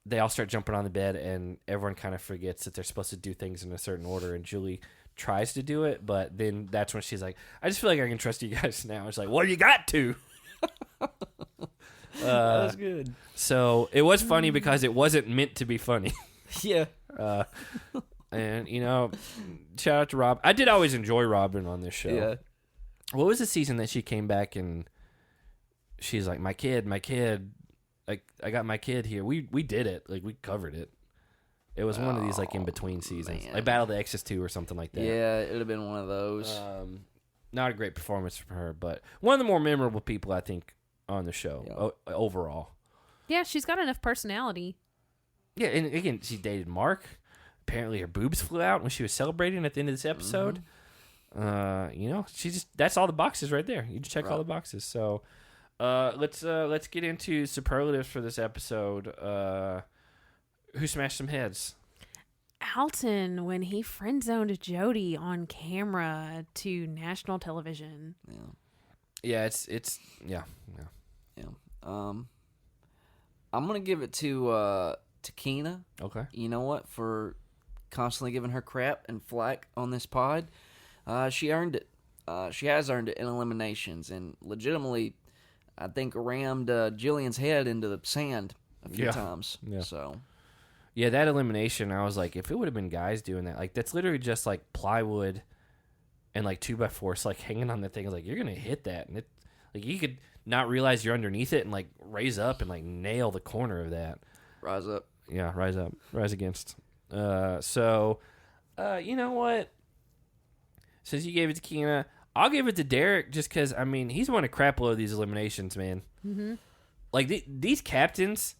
they all start jumping on the bed, and everyone kind of forgets that they're supposed to do things in a certain order, and Julie tries to do it, but then that's when she's like, I just feel like I can trust you guys now. It's like, well, you got to. That was good. So it was funny because it wasn't meant to be funny. Yeah. And, you know, shout out to Rob. I did always enjoy Robin on this show. Yeah. What was the season that she came back and she's like, my kid, like, I got my kid here. We did it. Like, we covered it. It was one of these, like, in-between seasons. Man. Like Battle of the Exes 2 or something like that. Yeah, it would have been one of those. Not a great performance from her, but one of the more memorable people, I think, on the show overall. Yeah, she's got enough personality. Yeah, and again, she dated Mark. Apparently her boobs flew out when she was celebrating at the end of this episode. You know, that's all the boxes right there. You just check all the boxes. So let's get into superlatives for this episode. Who smashed some heads? Alton, when he friend zoned Jody on camera to national television. Yeah, it's yeah. I'm gonna give it to Keena. Okay. You know what? For constantly giving her crap and flack on this pod, she earned it. She has earned it in eliminations, and legitimately, I think rammed Jillian's head into the sand a few times. Yeah. So. Yeah, that elimination, I was like, if it would have been guys doing that, like that's literally just like plywood and like 2x4, like hanging on the thing. I was like, you're gonna hit that, and it, like you could not realize you're underneath it and like raise up and like nail the corner of that. Rise up. Yeah, rise up, rise against. So, you know what? Since you gave it to Keena, I'll give it to Derek just because, I mean, he's won a crap load of these eliminations, man. Mm-hmm. Like, these captains,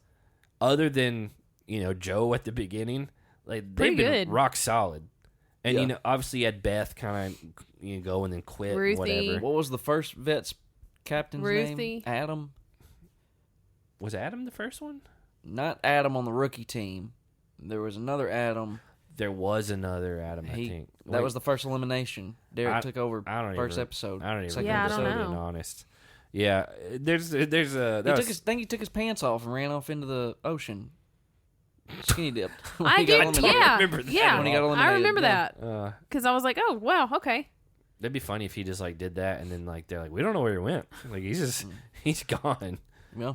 other than, you know, Joe at the beginning, like, they've been rock solid. And, you know, obviously you had Beth kind of, you know, go and then quit and whatever. What was the first vet's captain's name? Adam? Was Adam the first one? Not Adam on the rookie team. There was another Adam. There was another Adam, I think. That was the first elimination. Derek took over first episode. I don't even remember. I don't know. Being honest. Yeah, there's a... I think he took his pants off and ran off into the ocean. Skinny dipped. I do, remember that. Yeah, when he got eliminated. I remember that. Because I was like, oh, wow, okay. That'd be funny if he just, like, did that and then, like, they're like, we don't know where he went. Like, he's gone. Yeah.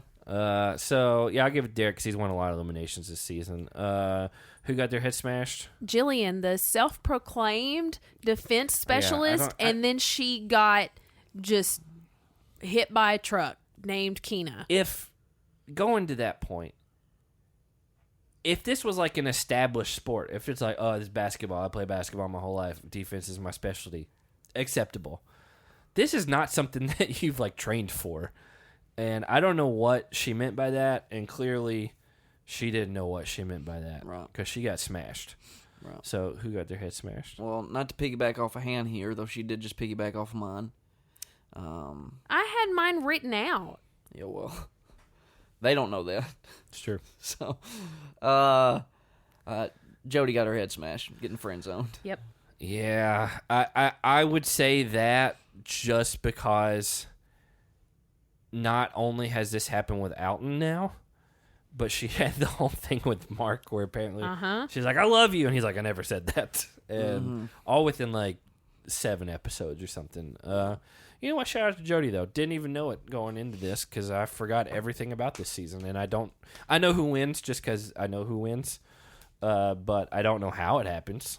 So, yeah, I'll give it Derek because he's won a lot of eliminations this season. Who got their head smashed? Jillian, the self-proclaimed defense specialist, and then she got just hit by a truck named Keena. If, going to that point, if this was like an established sport, if it's like, oh, this is basketball, I play basketball my whole life, defense is my specialty, acceptable. This is not something that you've, like, trained for. And I don't know what she meant by that, and clearly she didn't know what she meant by that. Right. Because she got smashed. Right. So who got their head smashed? Well, not to piggyback off of Han here, though she did just piggyback off of mine. I had mine written out. Yeah, well, they don't know that. It's true. So, Jody got her head smashed, getting friend zoned. Yep. Yeah, I would say that just because not only has this happened with Alton now, but she had the whole thing with Mark where apparently she's like, I love you. And he's like, I never said that. And all within like 7 episodes or something. You know what? Shout out to Jody, though. Didn't even know it going into this because I forgot everything about this season. And I know who wins just because I know who wins. But I don't know how it happens.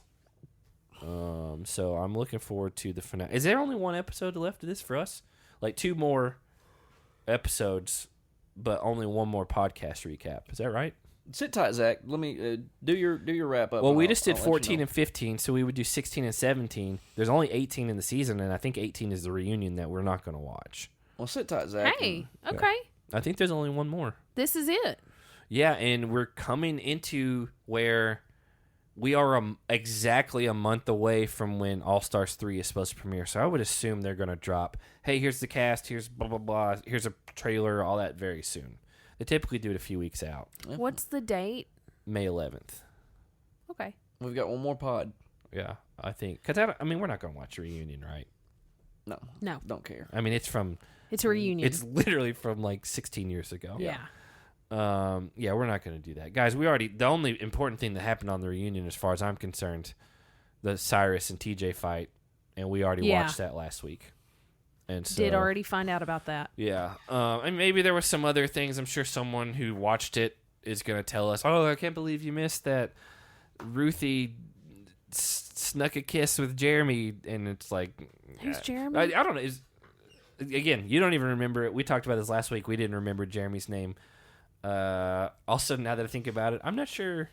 So I'm looking forward to the finale. Is there only 1 episode left of this for us? Like 2 more episodes, but only 1 more podcast recap. Is that right? Sit tight, Zach. Let me do your wrap up. Well, we just did 14 and 15, so we would do 16 and 17. There's only 18 in the season, and I think 18 is the reunion that we're not going to watch. Well, sit tight, Zach. Hey, okay. I think there's only 1 more. This is it. Yeah, and we're coming into where we are exactly a month away from when All Stars 3 is supposed to premiere. So I would assume they're going to drop, hey, here's the cast, here's blah, blah, blah, here's a trailer, all that very soon. They typically do it a few weeks out. What's the date? May 11th. Okay. We've got 1 more pod. Yeah, I think. Because, I mean, we're not going to watch a reunion, right? No. Don't care. I mean, it's a reunion. It's literally from like 16 years ago. Yeah. Yeah, we're not going to do that. Guys, the only important thing that happened on the reunion as far as I'm concerned the Cyrus and TJ fight, and we already watched that last week. And so, did already find out about that. Yeah. And maybe there were some other things. I'm sure someone who watched it is going to tell us, oh, I can't believe you missed that Ruthie snuck a kiss with Jeremy. And it's like... Who's Jeremy? I don't know. Again, you don't even remember it. We talked about this last week. We didn't remember Jeremy's name. Also, now that I think about it, I'm not sure...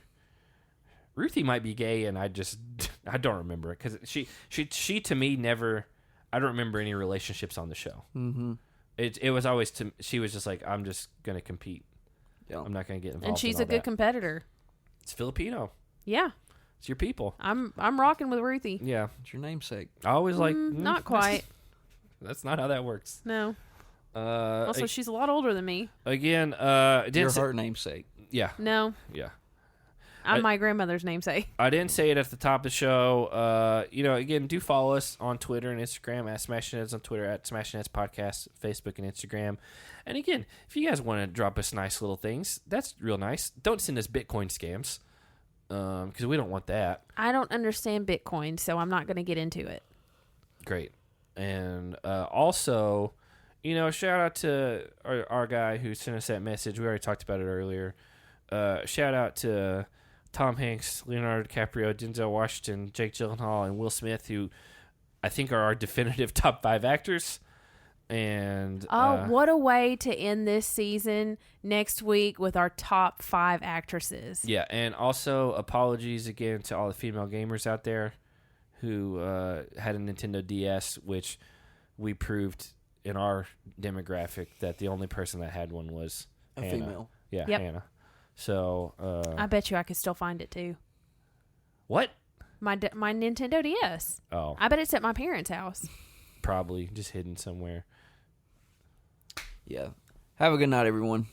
Ruthie might be gay, and I don't remember it. Because she to me never... I don't remember any relationships on the show. Mm-hmm. It was always she was just like, I'm just gonna compete. Yeah. I'm not gonna get involved. And she's in all a good that. competitor. It's Filipino. Yeah, It's your people. I'm rocking with Ruthie. Yeah, It's your namesake. I always like. Not quite. That's not how that works. No. Also, she's a lot older than me. Again, You're her namesake. Yeah. No, Yeah. I'm my grandmother's namesake. I didn't say it at the top of the show. Again, do follow us on Twitter and Instagram at Smashing Heads on Twitter, at Smashing Heads Podcast, Facebook and Instagram. And again, if you guys want to drop us nice little things, that's real nice. Don't send us Bitcoin scams because we don't want that. I don't understand Bitcoin, so I'm not going to get into it. Great. And also, shout out to our guy who sent us that message. We already talked about it earlier. Shout out to Tom Hanks, Leonardo DiCaprio, Denzel Washington, Jake Gyllenhaal, and Will Smith, who I think are our definitive top 5 actors. And what a way to end this season next week with our top 5 actresses. Yeah, and also apologies again to all the female gamers out there who had a Nintendo DS, which we proved in our demographic that the only person that had one was A Hannah. female. Yeah, Yep. Hannah. So I bet you I could still find it too. what? My Nintendo DS. Oh, I bet it's at my parents' house. probably just hidden somewhere. Yeah. Have a good night, everyone.